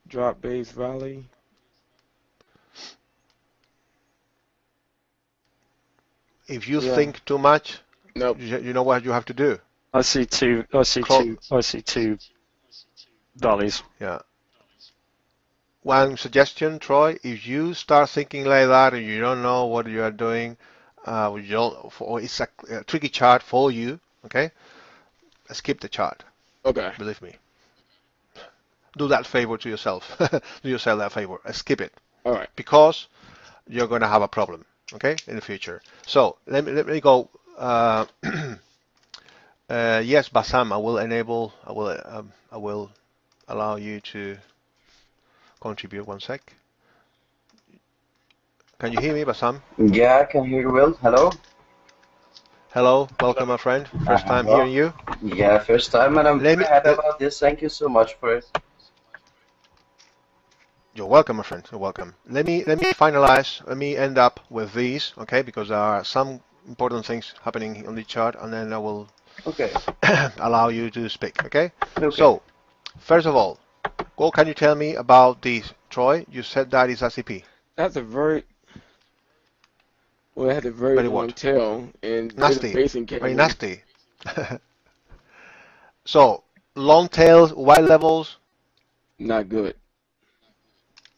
drop base rally. If you Yeah, think too much, nope. you know what you have to do. I see two. I see Clo two. I see two valleys. yeah. One suggestion, Troy, if you start thinking like that and you don't know what you are doing, you don't, or it's a tricky chart for you, okay? Skip the chart. Okay. Believe me. Do that favor to yourself. Do yourself that favor. Skip it All right. because you're going to have a problem, okay, in the future. So let me go. Yes, Basam, I will allow you to contribute. One sec. Can you hear me, Basam? Yeah, I can hear you well. Hello. Hello, welcome, my friend. First time Well, hearing you. yeah, first time, and I'm Let very me. happy about this. Thank you so much for it. You're welcome, my friend. You're welcome. Let me finalize. Let me end up with these, okay? Because there are some important things happening on the chart, and then I will Okay. allow you to speak, okay? Okay. So, first of all, what can you tell me about this, Troy? You said that is ACP. That's a very well. It had a very Very long what? tail, and there's a Nasty. basing Very candle. nasty. So, long tails, wide levels, Not good.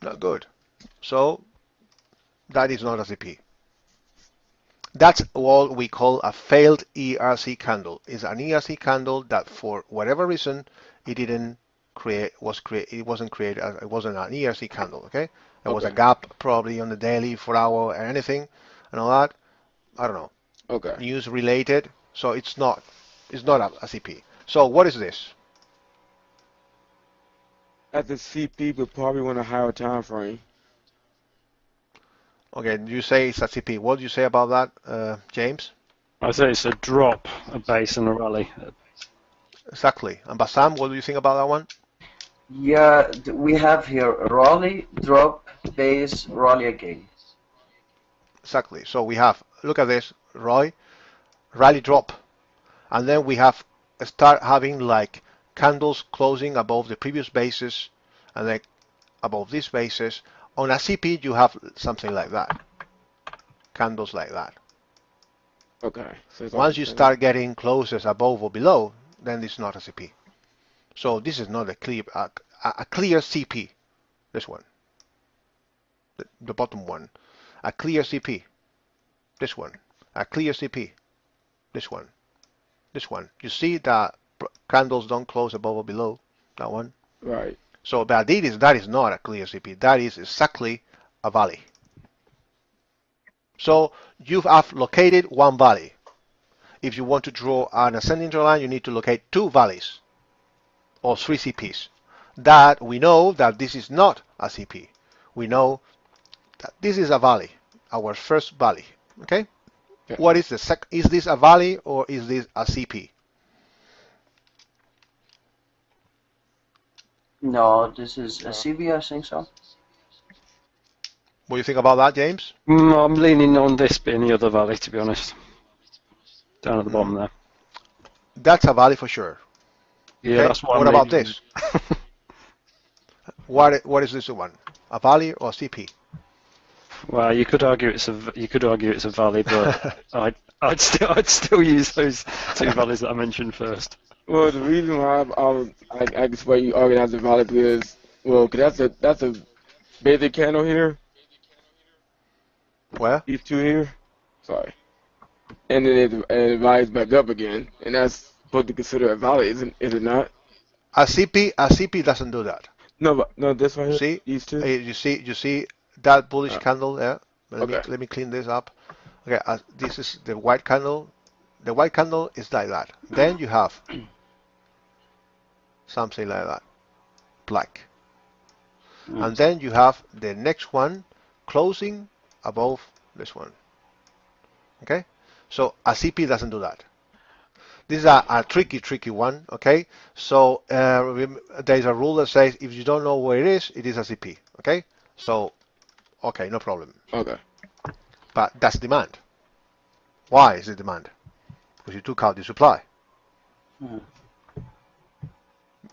not good. So, that is not ACP. That's what we call a failed ERC candle. It's an ERC candle that for whatever reason it didn't it wasn't created it wasn't an ERC candle, okay? There was a Okay. gap probably on the daily 4 hour or anything and all that. I don't know. Okay. News related. So it's not a CP. So what is this? At the CP, but probably want a higher time frame. Okay, you say it's a CP. What do you say about that, James? I say it's a drop, a base, and a rally. Exactly. And Bassam, what do you think about that one? Yeah, we have here rally, drop, base, rally again. Exactly. So we have, look at this, Roy, rally drop. And then we have start having like candles closing above the previous basis and then above this basis. On a CP, you have something like that, candles like that. Okay. So it's off the Once you center. start getting closes above or below, then it's not a CP. So this is not a clear CP. This one, the bottom one, a clear CP. This one, a clear CP. This one, this one. You see that candles don't close above or below. That one. Right. So that is not a clear CP. That is exactly a valley. So you have located one valley. If you want to draw an ascending trend line, you need to locate two valleys or three CPs. That we know that this is not a CP. We know that this is a valley, our first valley. Okay. Okay. What is the is this a valley or is this a CP? No, this is a CB, I think so. What do you think about that, James? I'm leaning on this being the other valley, to be honest. Down at the bottom there. That's a valley for sure. Yeah, Okay. that's what What I'm about leaning this? What is this one? A valley or a CP? Well, you could argue it's a valley, but I'd still use those two valleys that I mentioned first. Well, the reason why I guess why you organize the valley because well, 'cause that's a basic candle here. Where? These two here. Sorry. And then it rises back up again, and that's supposed to consider a valley, is it not? A CP doesn't do that. No, but no, this right You here, see, these two. you see that bullish Uh, candle there. okay, Let me clean this up. Okay, this is the white candle. The white candle is like that. Then you have something like that, black, and then you have the next one closing above this one. Okay, so a CP doesn't do that. This is a tricky one. Okay, so there is a rule that says if you don't know where it is a CP. Okay, so Okay, no problem. Okay. But that's demand. Why is it demand? Because you took out the supply. Hmm.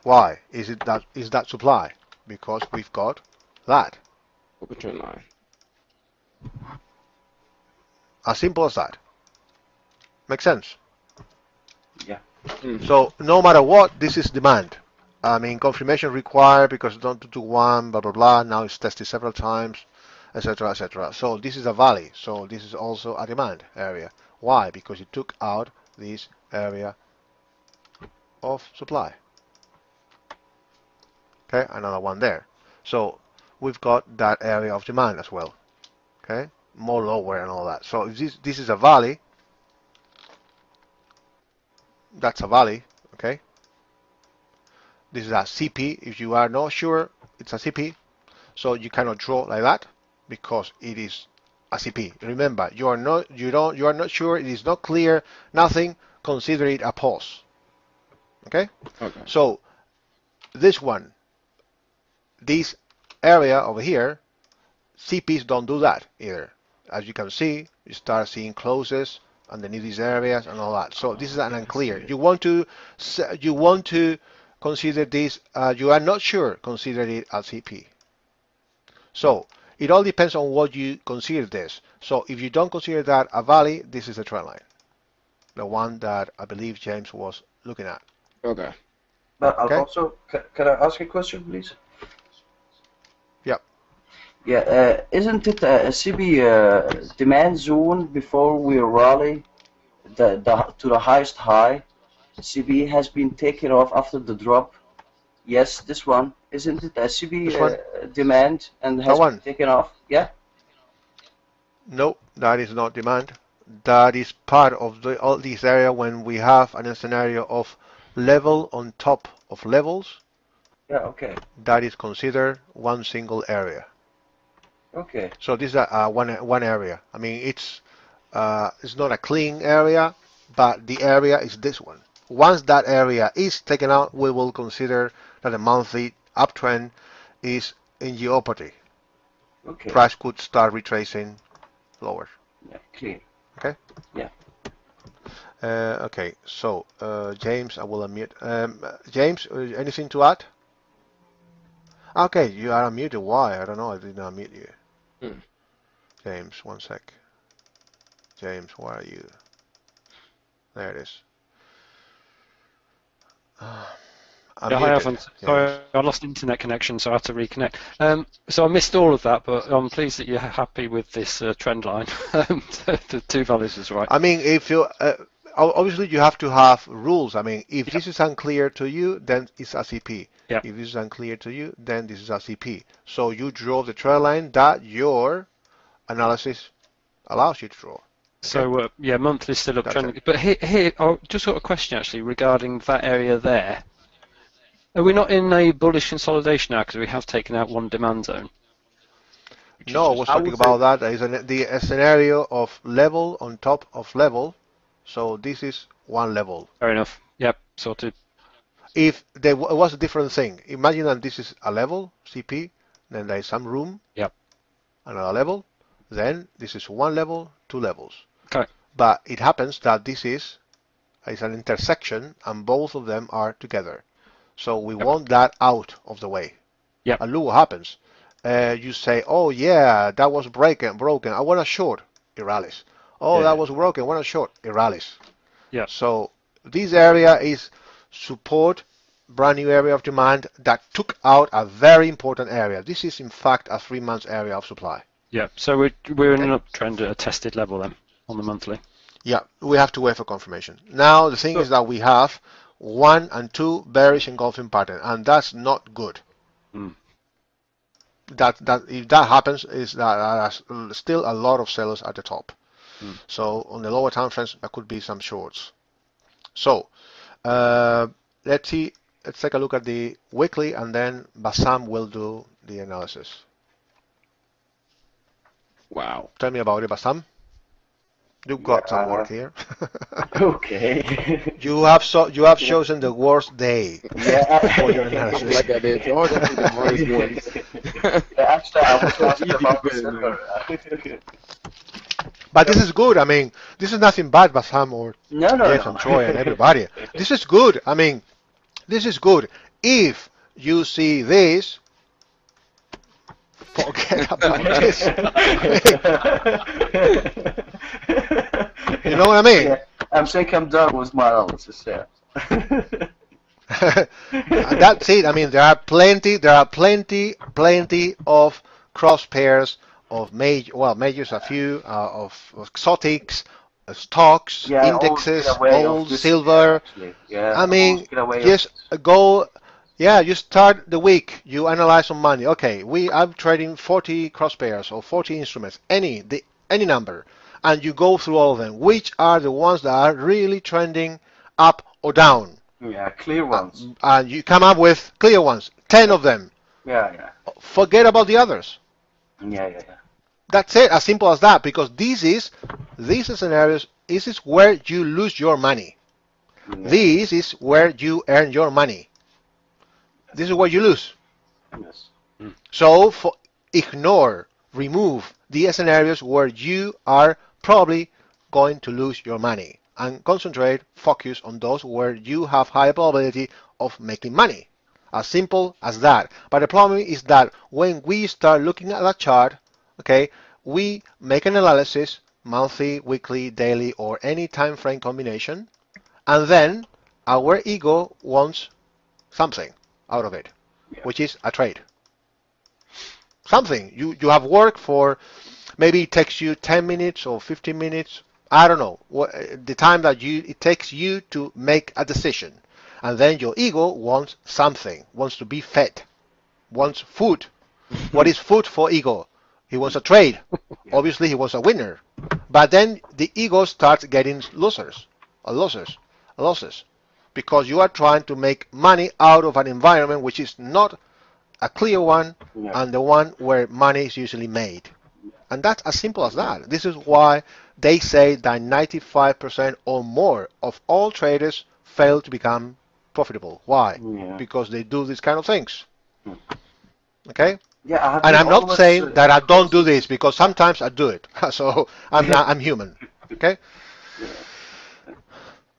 Why is that supply? Because we've got that. Open trend line. As simple as that. Makes sense? Yeah. Mm. So no matter what, this is demand. I mean, confirmation required because don't do one, blah, blah, blah. Now it's tested several times, etc., etc. So this is a valley. So this is also a demand area. Why? Because you took out this area of supply. Okay, another one there. So we've got that area of demand as well. Okay, more lower and all that. So if this is a valley, that's a valley. Okay, this is a CP. If you are not sure, it's a CP. So you cannot draw like that because it is a CP. Remember, you are not sure. It is not clear. Nothing. Consider it a pause. Okay. Okay. So this one, this area over here, CPs don't do that either. As you can see, you start seeing closes underneath these areas and all that. So this is an unclear. You want to consider this. You are not sure. Consider it a CP. So it all depends on what you consider this. So if you don't consider that a valley, this is a trend line, the one that I believe James was looking at. Okay. But Okay. also, can I ask a question, please? Yep. Yeah. Isn't it a CB demand zone before we rally to the highest high? CB has been taken off after the drop. Yes, this one. Isn't it a CB This one. demand and That has been one. taken off? Yeah. No, that is not demand. That is part of all this area when we have a scenario of level on top of levels. Yeah. Okay. That is considered one single area. Okay. So this is one area. I mean, it's not a clean area, but the area is this one. Once that area is taken out, we will consider that the monthly uptrend is in jeopardy. Okay. Price could start retracing lower. Yeah. Clear. Okay. Yeah. Okay. So James, I will unmute. James, anything to add? Okay, you are unmuted. Why? I don't know. I did not unmute you. Mm. James, one sec. James, where are you? There it is. Yeah, I Unmuted, haven't. James. Sorry, I lost internet connection, so I had to reconnect. So I missed all of that, but I'm pleased that you're happy with this trend line. The two values is right. I mean, if you obviously you have to have rules. I mean, if Yep. this is unclear to you, then it's a CP. Yep. If this is unclear to you, then this is a CP. So you draw the trend line that your analysis allows you to draw. Okay? So yeah, monthly still That's uptrending. it. But here, just got a question actually regarding that area there. Are we not in a bullish consolidation now because we have taken out one demand zone? No, I was I talking would say about that. There is a scenario of level on top of level. So this is one level. Fair enough. Yep, sorted. If there was a different thing, imagine that this is a level, CP, then there is some room, Yep. another level, then this is one level, two levels. Okay. But it happens that this is an intersection and both of them are together. So we Yep. want that out of the way. Yep. And look what happens. You say, oh yeah, that was broken. I want a short. It rallies. Oh, Yeah. that was broken. I want a short. It rallies. Yep. So this area is support, brand new area of demand that took out a very important area. This is in fact a 3 months area of supply. Yep. So we're in Okay. an uptrend at a tested level then on the monthly. Yeah, we have to wait for confirmation. Now the thing is that we have 1 and 2 bearish engulfing pattern, and that's not good. Mm. That if that happens, is that there's still a lot of sellers at the top. Mm. So on the lower time frames, there could be some shorts. So let's see. Let's take a look at the weekly, and then Bassam will do the analysis. Wow. Tell me about it, Bassam. You've got some work here. Okay. You have chosen the worst day Yeah. for your analysis. Like I did. So I got the hardest ones. Yeah, Actually, I was asking Easy to about the put in there. silver. But this is good. I mean, this is nothing bad, Basam or No, no, Jeff no. and Troy and everybody. This is good. I mean, this is good. If you see this, forget about this. You know what I mean? Yeah, I'm saying I'm done with my analysis. Yeah. That's it. I mean, there are plenty of cross pairs of majors, a few of exotics, stocks, Yeah, I always get indexes, away of gold, this pair silver. actually. Yeah, I I always mean, get away of just go. Yeah, you start the week. You analyze some money. Okay, I'm trading 40 cross pairs or 40 instruments, any number, and you go through all of them. Which are the ones that are really trending up or down? yeah, clear ones. And you come up with clear ones, 10 of them. Yeah, yeah, Forget about the others. yeah, yeah, That's it, as simple as that, because these scenarios, this is where you lose your money. yeah. This is where you earn your money. This is where you lose. Yes. So remove the scenarios where you are probably going to lose your money and focus on those where you have high probability of making money. As simple as that. But the problem is that when we start looking at that chart, okay, we make an analysis, monthly, weekly, daily, or any time frame combination, and then our ego wants something out of it, which is a trade. Something. You have worked for, maybe it takes you 10 minutes or 15 minutes. I don't know the time that it takes you to make a decision. And then your ego wants something, wants to be fed, wants food. What is food for ego? He wants a trade. Obviously, he wants a winner. But then the ego starts getting losses, because you are trying to make money out of an environment which is not a clear one and the one where money is usually made. And that's as simple as that. This is why they say that 95% or more of all traders fail to become profitable. Why? Yeah. Because they do these kind of things. Okay? Yeah, I have And been I'm not always, saying that I don't do this, because sometimes I do it. So I'm human. Okay?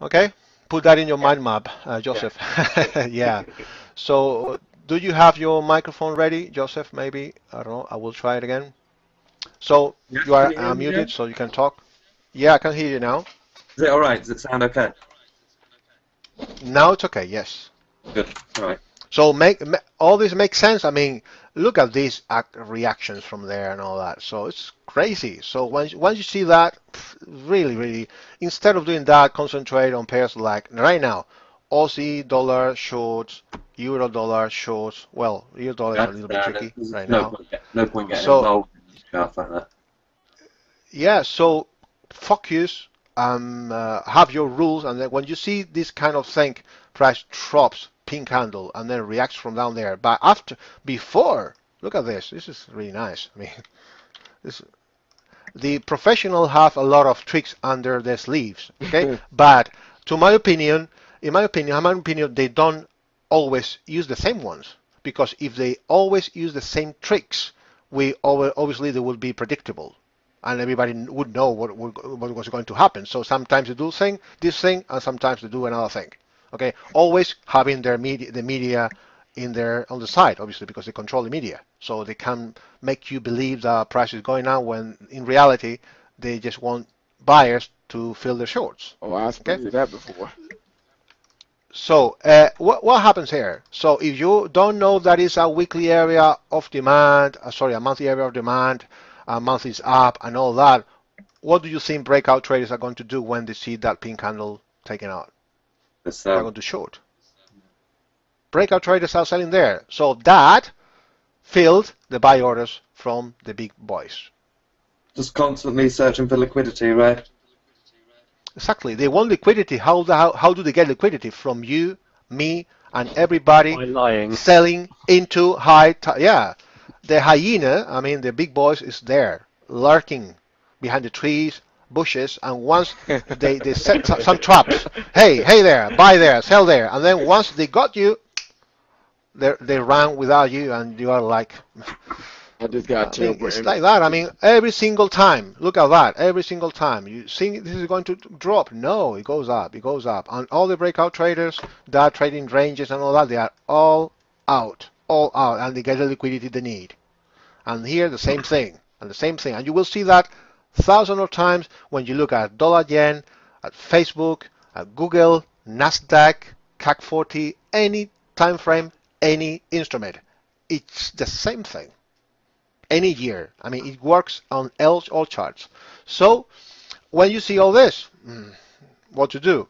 Okay? Put that in your mind map, Joseph. Yeah. So do you have your microphone ready, Joseph? Maybe. I don't know. I will try it again. So Yes, you are can you hear me muted, again? so you can talk. Yeah, I can hear you now. Is it all right? Does it sound okay? Now it's okay. Yes. Good. All right. So all this makes sense. I mean, look at these reactions from there and all that. So it's crazy. So once you see that, really, instead of doing that, concentrate on pairs like right now, Aussie dollar shorts, Euro dollar shorts. Well, Euro dollar is a little bit tricky There's right no now. point, no point getting So involved in stuff like that. yeah, so focus, have your rules, and then when you see this kind of thing, price drops, pink candle, and then reacts from down there. But before, look at this. This is really nice. I mean, the professional have a lot of tricks under their sleeves. Okay, but in my opinion, they don't always use the same ones, because if they always use the same tricks, obviously they will be predictable, and everybody would know what was going to happen. So sometimes they do this thing, and sometimes they do another thing. Okay, always having the media on the side, obviously, because they control the media, so they can make you believe that price is going down when in reality they just want buyers to fill their shorts. Oh, I've experienced that before. So what happens here? So if you don't know that is a weekly area of demand, a monthly area of demand, a month is up and all that, what do you think breakout traders are going to do when they see that pink candle taken out? They're going to short. Breakout traders are selling there. So that filled the buy orders from the big boys. Just constantly searching for liquidity, right? Exactly. They want liquidity. How do they get liquidity? From you, me, and everybody By lying. selling into yeah. The hyena, I mean the big boys, is there, lurking behind the trees, bushes, and once they set some traps. Hey there, buy there, sell there. And then once they got you, they ran without you, and you are like, I just got I mean, terrible it's like that. I internet. mean, every single time, look at that. Every single time you think this is going to drop. No, it goes up. It goes up. And all the breakout traders that are trading ranges and all that, they are all out, and they get the liquidity they need. And here, the same thing, and the same thing. And you will see that thousands of times when you look at dollar yen, at Facebook, at Google, Nasdaq, CAC 40, any time frame, any instrument. It's the same thing any year. I mean, it works on all charts. So when you see all this, what to do?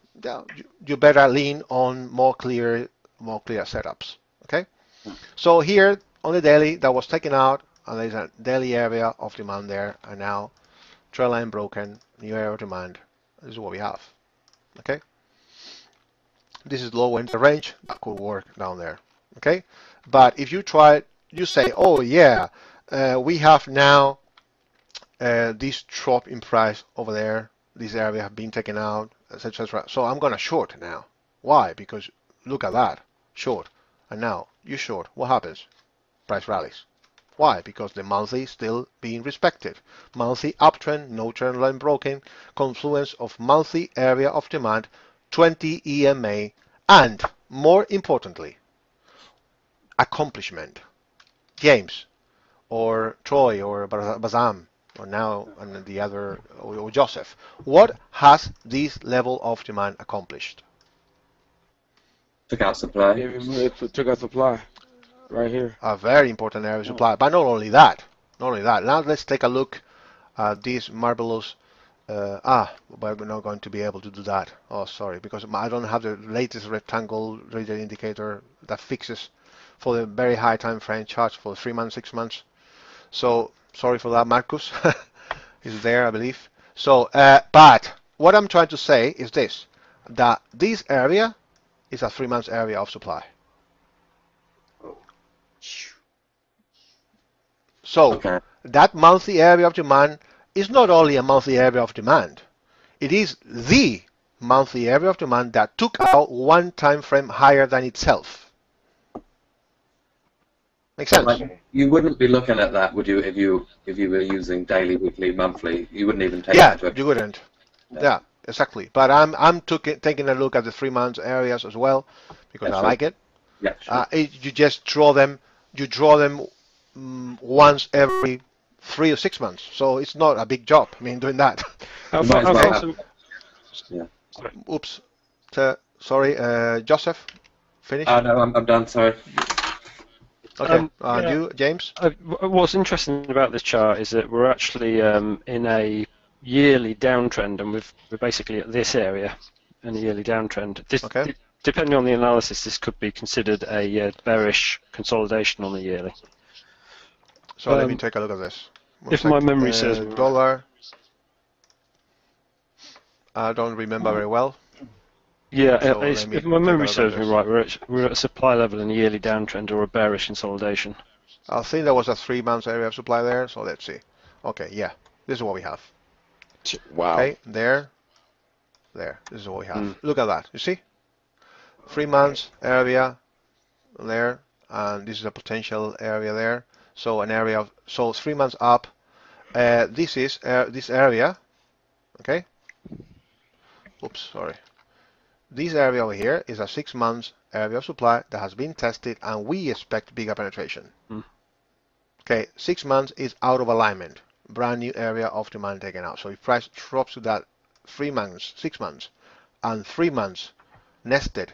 You better lean on more clear setups. Okay. So here on the daily, that was taken out, and there's a daily area of demand there, and now trend line broken, new area of demand. This is what we have. Okay. This is low end range that could work down there. Okay. But if you try, you say, oh yeah, we have now this drop in price over there, this area have been taken out, etc. etc. So I'm gonna short now. Why? Because look at that, short. And now you short. What happens? Price rallies. Why? Because the monthly is still being respected. Monthly uptrend, no trend line broken, confluence of monthly area of demand, 20 EMA, and more importantly, accomplishment. James, or Troy, or Bazam, or now and the other, or Joseph. What has this level of demand accomplished? Took out supply. It took our supply right here. A very important area of supply. But not only that, not only that. Now let's take a look at this marvelous. But we're not going to be able to do that. Oh, sorry, because I don't have the latest rectangle radar indicator that fixes for the very high time frame charts for 3 months, 6 months. So sorry for that, Marcus. Is there, I believe. So, but what I'm trying to say is this: that this area is a 3 months area of supply. So Okay. that monthly area of demand is not only a monthly area of demand; it is the monthly area of demand that took out one time frame higher than itself. Makes But sense? like, you wouldn't be looking at that, would you, if you were using daily, weekly, monthly? You wouldn't even take Yeah, that into account. you wouldn't. Yeah. Yeah, exactly. But I'm taking a look at the 3 months areas as well because Yeah, I sure. like it. Yeah, sure. You just draw them. You draw them once every 3 or 6 months. So it's not a big job. I mean, doing that. You might as well have. Alfonso, Yeah. sorry. Oops. Sorry, Joseph. Finish. Oh no, I'm done. Sorry. Okay. Yeah. You, James. What's interesting about this chart is that we're actually in a yearly downtrend, and we're basically at this area in a yearly downtrend. Okay. Depending on the analysis, this could be considered a bearish consolidation on the yearly. So let me take a look at this. One If my sec. memory serves me right. Dollar. I don't remember very well. Yeah, So let me if my take a memory look at serves me this. right, we're at a supply level in a yearly downtrend or a bearish consolidation. I think there was a 3 months area of supply there. So let's see. Okay. Yeah. This is what we have. Wow. Okay. There. This is what we have. Look at that. You see? 3 months area there, and this is a potential area there. So an area of 3 months up. This is this area. Okay. Oops, sorry. This area over here is a 6 months area of supply that has been tested, and we expect bigger penetration. Okay, 6 months is out of alignment. Brand new area of demand taken out. So if price drops to that 3 months, 6 months, and 3 months nested,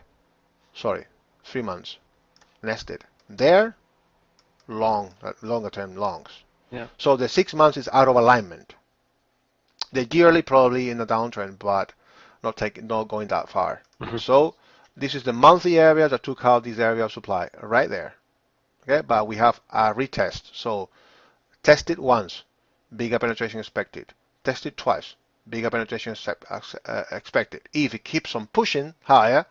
3 months nested there, longer term longs. Yeah. So the 6 months is out of alignment. The yearly probably in a downtrend, but not going that far. So this is the monthly area that took out this area of supply right there. Okay, but we have a retest. So test it once, bigger penetration expected. Test it twice, bigger penetration expected. If it keeps on pushing higher,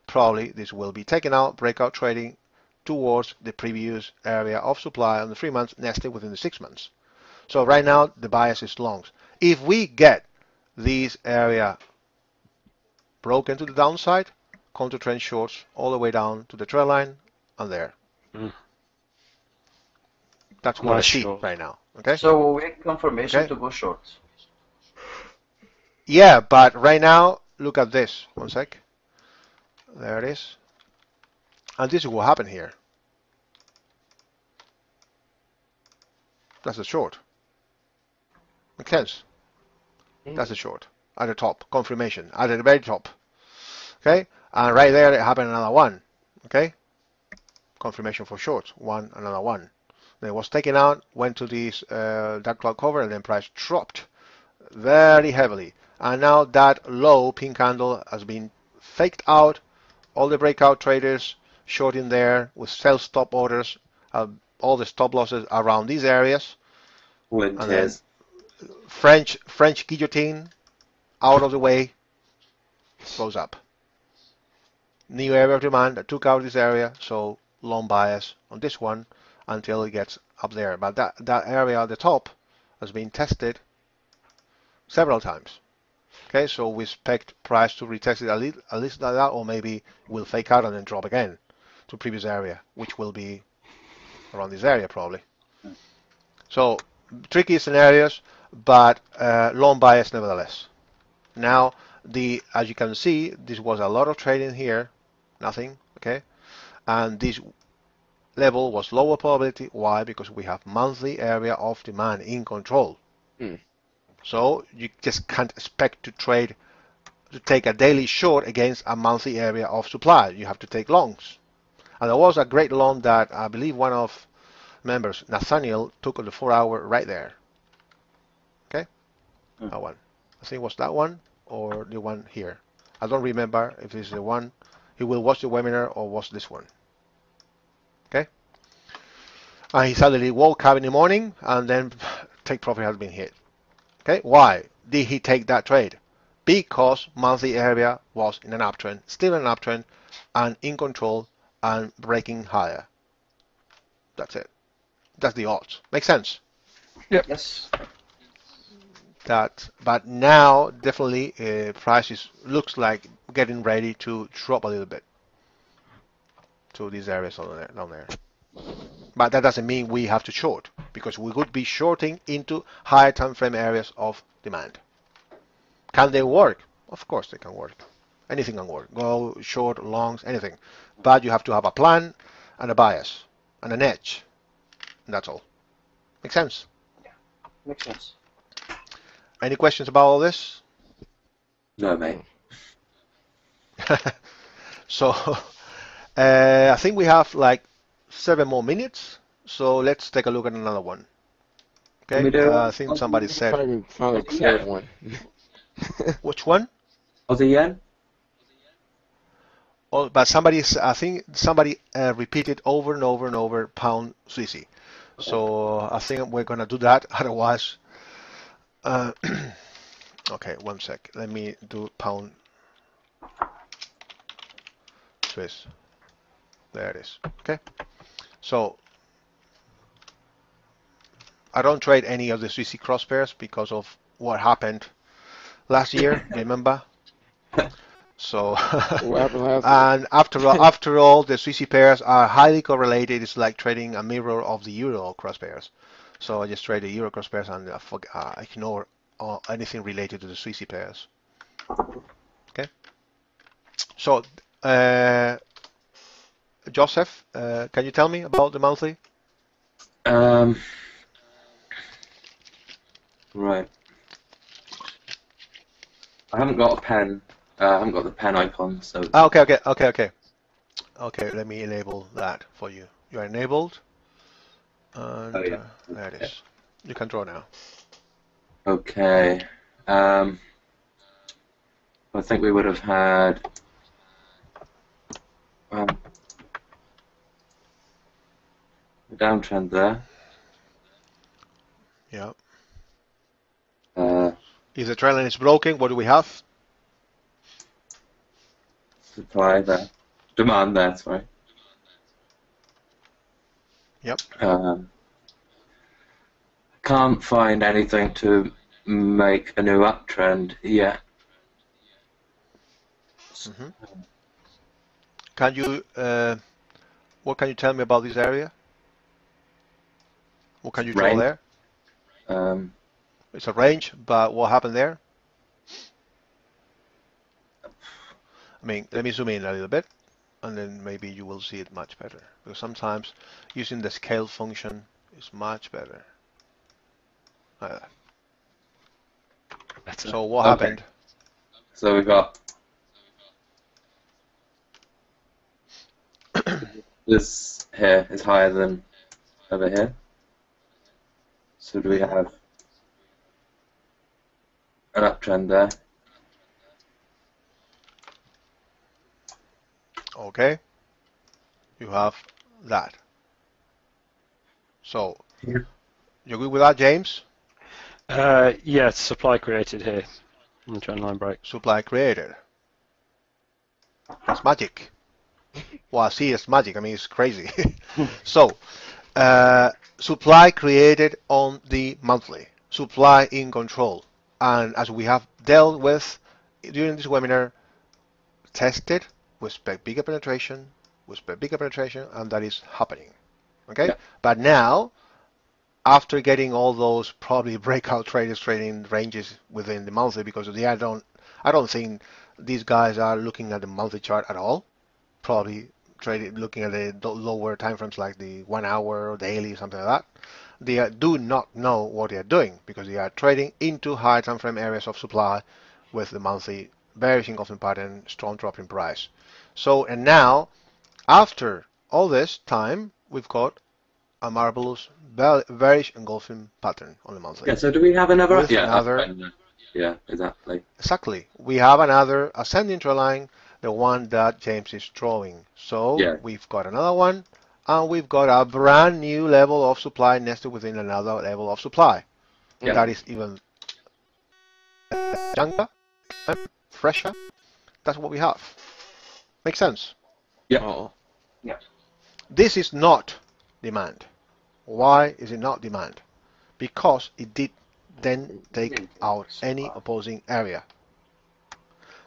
probably this will be taken out, breakout trading towards the previous area of supply on the 3 months nested within the 6 months. So right now the bias is longs. If we get this area broken to the downside, counter trend shorts all the way down to the trend line and there. That's what I Nice see short. right now. Okay. So we get confirmation Okay. to go short. Yeah, but right now, look at this. One sec. There it is. And this is what happened here. That's the short. Makes sense. That's the short. At the top. Confirmation. At the very top. Okay. And right there, it happened another one. Okay. Confirmation for short. One, another one. Then it was taken out, went to this dark cloud cover, and then price dropped very heavily. And now that low pink candle has been faked out. All the breakout traders short in there with sell stop orders, all the stop losses around these areas, All in and then tears. French guillotine out of the way, goes up. New area of demand that took out this area, so long bias on this one until it gets up there. But that area at the top has been tested several times. Okay, so we expect price to retest it at least like that, or maybe will fake out and then drop again to previous area, which will be around this area probably. So tricky scenarios, but long bias nevertheless. Now, as you can see, this was a lot of trading here, nothing, okay, and this level was lower probability. Why? Because we have monthly area of demand in control. So you just can't expect to take a daily short against a monthly area of supply. You have to take longs. And there was a great long that I believe one of members, Nathaniel, took on the 4 hour right there. Okay, that one. I think it was that one or the one here. I don't remember if it's the one. He will watch the webinar or was this one. Okay. And he suddenly woke up in the morning and then take profit has been hit. Okay. Why did he take that trade? Because monthly area was in an uptrend, still in an uptrend, and in control and breaking higher. That's it. That's the odds. Makes sense. Yep. Yes. But now definitely prices looks like getting ready to drop a little bit to these areas down there. But that doesn't mean we have to short, because we could be shorting into higher time frame areas of demand. Can they work? Of course they can work. Anything can work. Go short, longs, anything. But you have to have a plan and a bias and an edge. And that's all. Make sense? Makes sense. Any questions about all this? No, mate. So I think we have like 7 more minutes. So let's take a look at another one. Can we Okay. do I think somebody said. Probably found a clear one. Which one? Aussie yen? Oh, but I think somebody repeated over and over and over pound Swissy. So I think we're gonna do that. Otherwise, okay, one sec. Let me do pound Swiss. There it is. Okay. So I don't trade any of the Swissy cross pairs because of what happened last year. Remember? So, What happened last week? and after all, the Swissy pairs are highly correlated. It's like trading a mirror of the Euro cross pairs. So I just trade the Euro cross pairs and ignore anything related to the Swissy pairs. Okay. So, Joseph, can you tell me about the monthly? Right. I haven't got a pen. I haven't got the pen icon, so. Okay, let me enable that for you. You are enabled. And Oh, yeah. there it is. You can draw now. Okay. I think we would have had. A downtrend there. Yeah. Uh, If the trend line is broken, what do we have? Supply there. Demand there, sorry. Yep. Can't find anything to make a new uptrend yet. Mm-hmm. Can you? What can you tell me about this area? What can you draw Range. there? It's a range, but what happened there? I mean, let me zoom in a little bit, and then maybe you will see it much better. Because sometimes using the scale function is much better. Like that. Better. So what Okay. happened? So we've got this here is higher than over here. So do we have an uptrend there? Okay, you have that. So you agree with that, James? Yeah, supply created here on the trend line break. Supply created. That's magic. Well, I see it's magic. I mean, it's crazy. So, supply created on the monthly. Supply in control. And as we have dealt with during this webinar, tested, we expect bigger penetration, and that is happening. Okay? Yeah. But now, after getting all those probably breakout traders trading ranges within the monthly, because I don't think these guys are looking at the monthly chart at all. Probably trading looking at the lower time frames like the 1 hour or daily, something like that. They do not know what they are doing because they are trading into high time frame areas of supply with the monthly bearish engulfing pattern, strong drop in price. So, and now after all this time, we've got a marvelous bearish engulfing pattern on the monthly. Yeah. So do we have another? With Yeah. another, Yeah. Exactly. exactly, we have another ascending trend line, the one that James is drawing. So Yeah. we've got another one, and we've got a brand new level of supply nested within another level of supply. Yeah. That is even younger and fresher. That's what we have. Makes sense? Yeah. Oh. This is not demand. Why is it not demand? Because it did then take out any opposing area.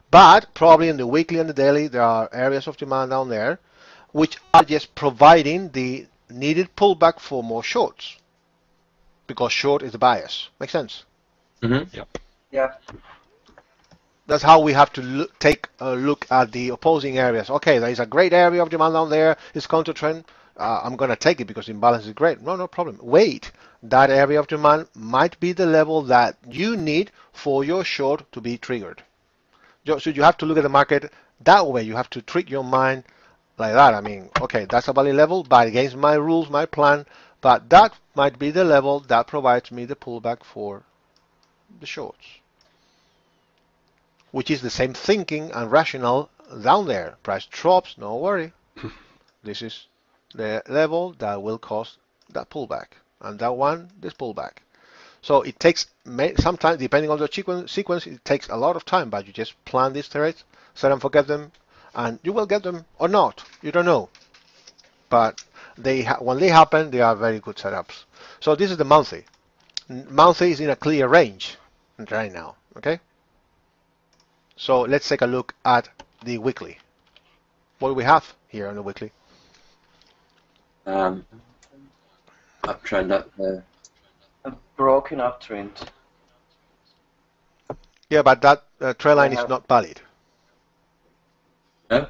But probably in the weekly and the daily, there are areas of demand down there which are just providing the needed pullback for more shorts because short is the bias. Makes sense? Mm-hmm. Yep. Yeah. That's how we have to take a look at the opposing areas. Okay, there is a great area of demand down there. It's counter trend. I'm going to take it because imbalance is great. No problem. Wait. That area of demand might be the level that you need for your short to be triggered. So you have to look at the market that way. You have to trick your mind like that. I mean, okay, that's a valid level, but against my rules, my plan, but that might be the level that provides me the pullback for the shorts, which is the same thinking and rational down there. Price drops, no worry. This is the level that will cause that pullback, and that one, this pullback. So it takes sometimes, depending on the sequence, it takes a lot of time, but you just plan these trades, set and forget them, and you will get them or not. You don't know. But when they happen, they are very good setups. So this is the monthly. Monthly is in a clear range right now. Okay. So let's take a look at the weekly. What do we have here on the weekly? Uptrend up there. A broken uptrend. Yeah, but that trend line is have- not valid. No.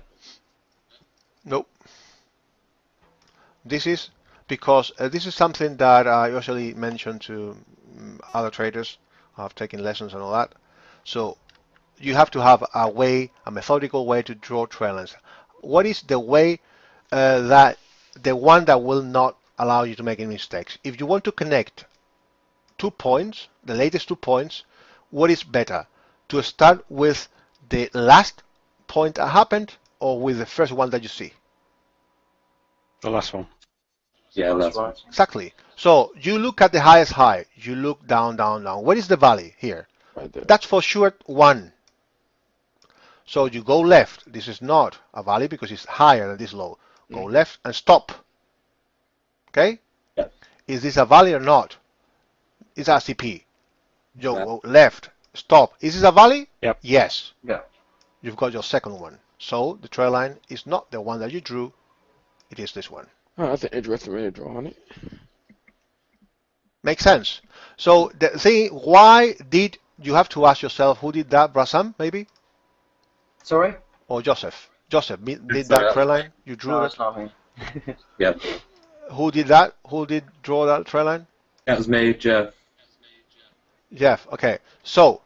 Nope. This is because this is something that I usually mention to other traders. I've taken lessons and all that. So you have to have a way, a methodical way to draw trend lines. What is the way that the one that will not allow you to make any mistakes? If you want to connect 2 points, the latest 2 points, what is better? To start with the last point that happened or with the first one that you see? The last one. Yeah, that's right. Exactly. So you look at the highest high, you look down, down, down. What is the valley here? Right there. That's for sure one. So you go left. This is not a valley because it's higher than this low. Go left and stop. Okay? Yeah. Is this a valley or not? It's a CP. You Yeah. go left, stop. Is this a valley? Yep. Yes. Yeah. You've got your second one. So the trail line is not the one that you drew. It is this one. Oh, that's an interesting way to draw on it. Makes sense. So the thing, why did you have to ask yourself who did that, Brasam, maybe? Sorry? Or Joseph? Joseph did Sorry, that that trend was me. line? You drew No, that? it's not me. Yeah, Who did that? Who did draw that trend line? that was me, Jeff. Jeff. Okay. So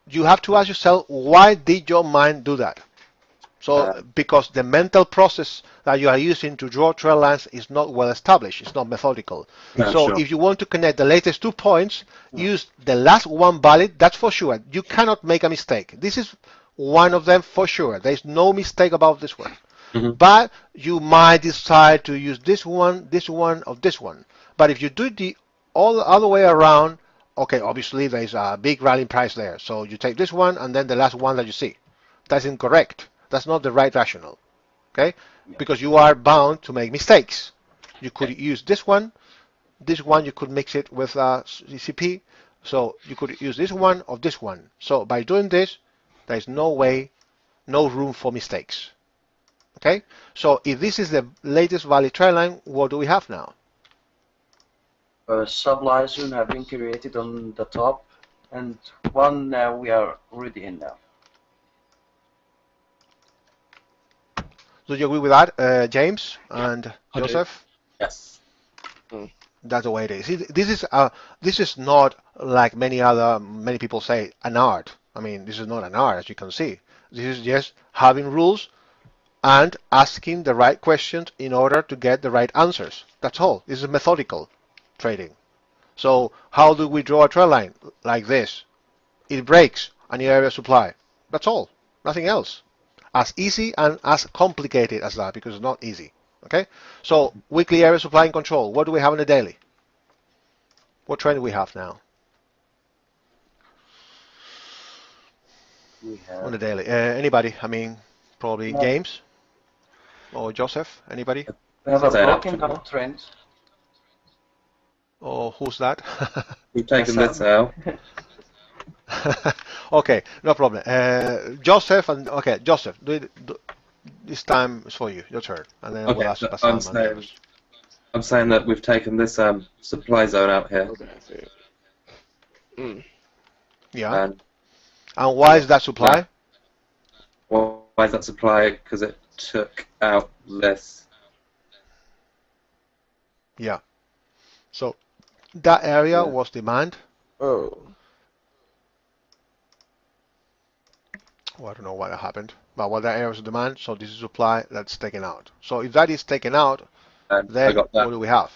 you have to ask yourself, why did your mind do that? So Uh, because the mental process that you are using to draw trail lines is not well established, it's not methodical. no, So sure. if you want to connect the latest 2 points, use the last one valid, that's for sure. You cannot make a mistake. This is one of them for sure. There's no mistake about this one. Hmm. But you might decide to use this one, or this one. But if you do the all the other way around, okay, obviously there's a big rallying price there. So you take this one and then the last one that you see. That's incorrect. That's not the right rationale. Okay? Because you are bound to make mistakes. You could use this one. This one you could mix it with CP. So you could use this one or this one. So by doing this, there is no way, no room for mistakes. Okay? So if this is the latest valid trend line, what do we have now? A supply zone have been created on the top, and one now we are already in now. Do you agree with that, James and I do. Joseph? Yes. That's the way it is. This is not like many people say an art. I mean, this is not an art, as you can see. This is just having rules and asking the right questions in order to get the right answers. That's all. This is methodical trading. So how do we draw a trend line? Like this. It breaks a new area of supply. That's all. Nothing else. As easy and as complicated as that, because it's not easy. Okay? So weekly area supply and control. What do we have on the daily? What trend do we have now We on have the daily? Anybody? I mean, probably no, James or Joseph. Anybody? we have a Say broken option. uptrend. Or who's that? We've taken That's this out. Okay, no problem. Joseph and okay, Joseph. This time is for you. Your turn, and then we'll Okay, ask so I'm Basam and the saying others. that we've taken this supply zone out here, Okay, I see. Mm. Yeah. and And why is that supply? why is that supply? Because it took out this. Yeah. So that area Yeah. was demand. Oh. Well, I don't know what happened, but what that area was demand. So this is supply that's taken out. So if that is taken out, And I then got what that. do we have?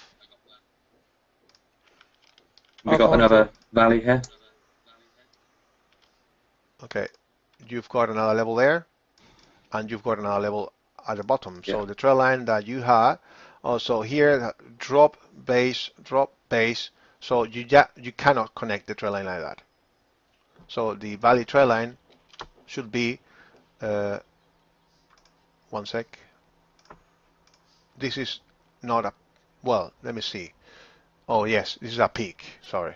We got Also, another valley here. Okay, you've got another level there, and you've got another level at the bottom. Yeah. So the trail line that you had, also here, drop base, drop base. So you cannot connect the trail line like that. So the valley trail line should be, uh, one sec. This is not a, well, let me see. Oh yes, this is a peak. Sorry,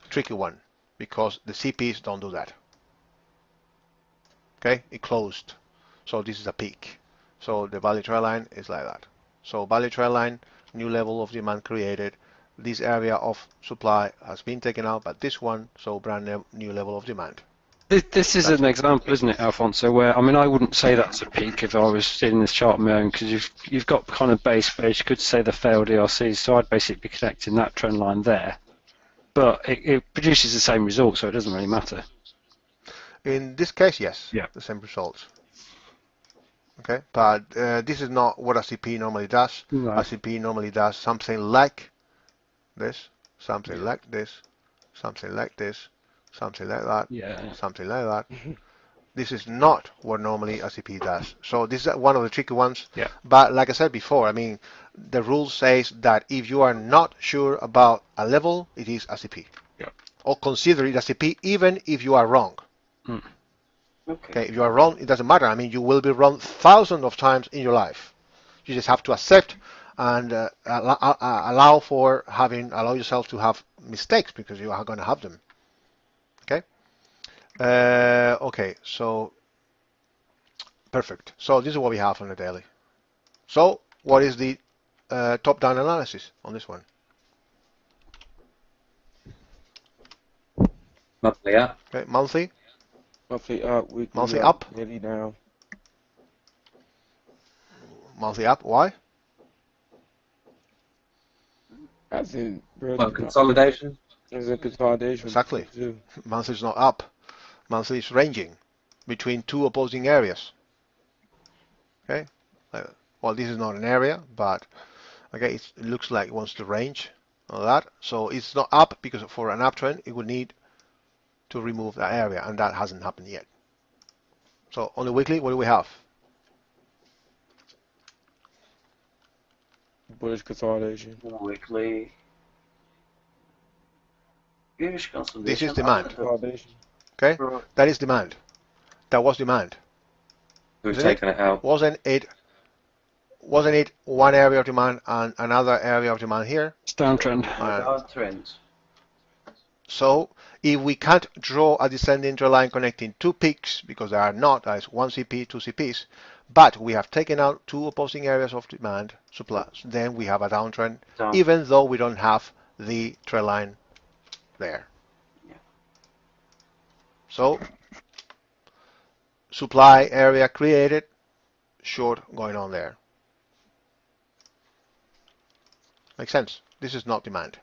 tricky one because the CPs don't do that. Okay, it closed. So this is a peak. So the valley trail line is like that. So valley trail line, new level of demand created. This area of supply has been taken out, but this one, so brand new level of demand. This is That's an all. example, isn't it, Alfonso? Where I mean, I wouldn't say that's a peak if I was seeing this chart on my own, because you've got kind of base, you could say the failed ERCs. So I'd basically be connecting that trend line there, but it produces the same result, so it doesn't really matter. In this case, yes, Yeah. the same results. Okay, but this is not what a CP normally does. No. A CP normally does something like this, something Yeah. like this, something like this, something like that, Yeah. something like that. This is not what normally a CP does. So this is one of the tricky ones. Yeah. But like I said before, I mean, the rule says that if you are not sure about a level, it is a CP. Yeah. Or consider it a CP even if you are wrong. Mm. Okay, if you are wrong, it doesn't matter. I mean, you will be wrong thousands of times in your life. You just have to accept and allow yourself to have mistakes because you are going to have them. Okay. Okay. So perfect. So this is what we have on the daily. So what is the top-down analysis on this one? Monthly up. Okay, monthly. Monthly up, weekly Monthly up. daily down. Monthly up. Why? As in, Well, consolidation. as in consolidation. Exactly. Monthly is not up. Monthly is ranging between two opposing areas. Okay. Well, this is not an area, but okay, it looks like it wants to range on that. So it's not up because for an uptrend, it would need to remove that area, and that hasn't happened yet. So on the weekly, what do we have? Bullish consolidation. Weekly. Bearish consolidation. This is demand. Consolidation. Okay, that is demand. That was demand. We've taken it out. Wasn't it one area of demand and another area of demand here? It's downtrend. Downtrend. So if we can't draw a descending trend line connecting two peaks, because there are not, that is one CP, two CPs, but we have taken out two opposing areas of demand, supply, then we have a downtrend, even though we don't have the trend line there. Yeah. So supply area created, short going on there. Makes sense. This is not demand.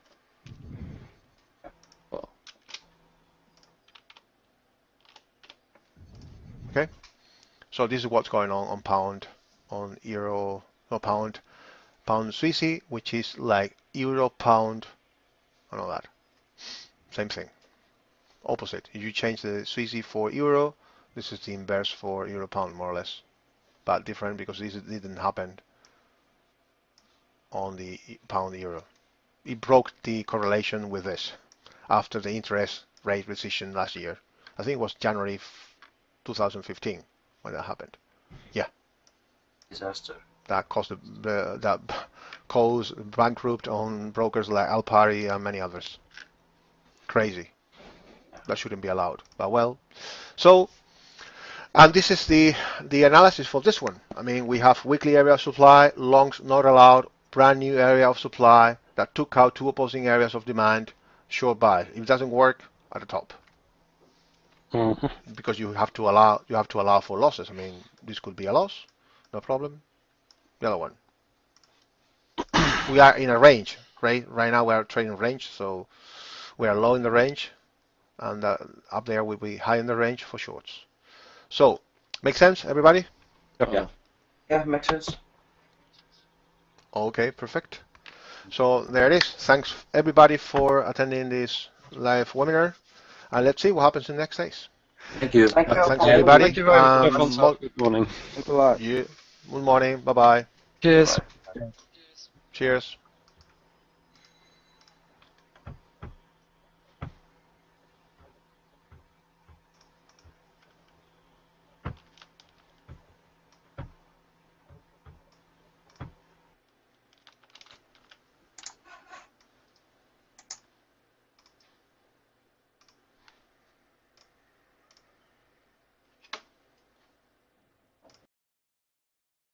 Okay, so this is what's going on pound, on euro, no pound, pound Swissy, which is like euro pound and all that. Same thing. Opposite. If you change the Swissy for euro, this is the inverse for euro pound, more or less, but different because this didn't happen on the pound euro. It broke the correlation with this after the interest rate recession last year. I think it was January 2015 when that happened. Yeah. Disaster. That caused that caused bankrupt on brokers like Alpari and many others. Crazy. That shouldn't be allowed. But well, so and this is the analysis for this one. I mean, we have weekly area of supply, longs not allowed, brand new area of supply that took out two opposing areas of demand, short buy. If it doesn't work, at the top. Because you have to allow for losses. I mean, this could be a loss, no problem. The other one. We are in a range, right? Right now we are trading range, so we are low in the range, and up there will be high in the range for shorts. So, make sense, everybody? Yeah. Yeah, makes sense. Okay, perfect. So there it is. Thanks everybody for attending this live webinar, and let's see what happens in the next days. Thank you. Thank you. Thanks everybody. Thank you very much. Good morning. Thanks a lot. Good morning. Bye bye. Cheers. Bye. Cheers.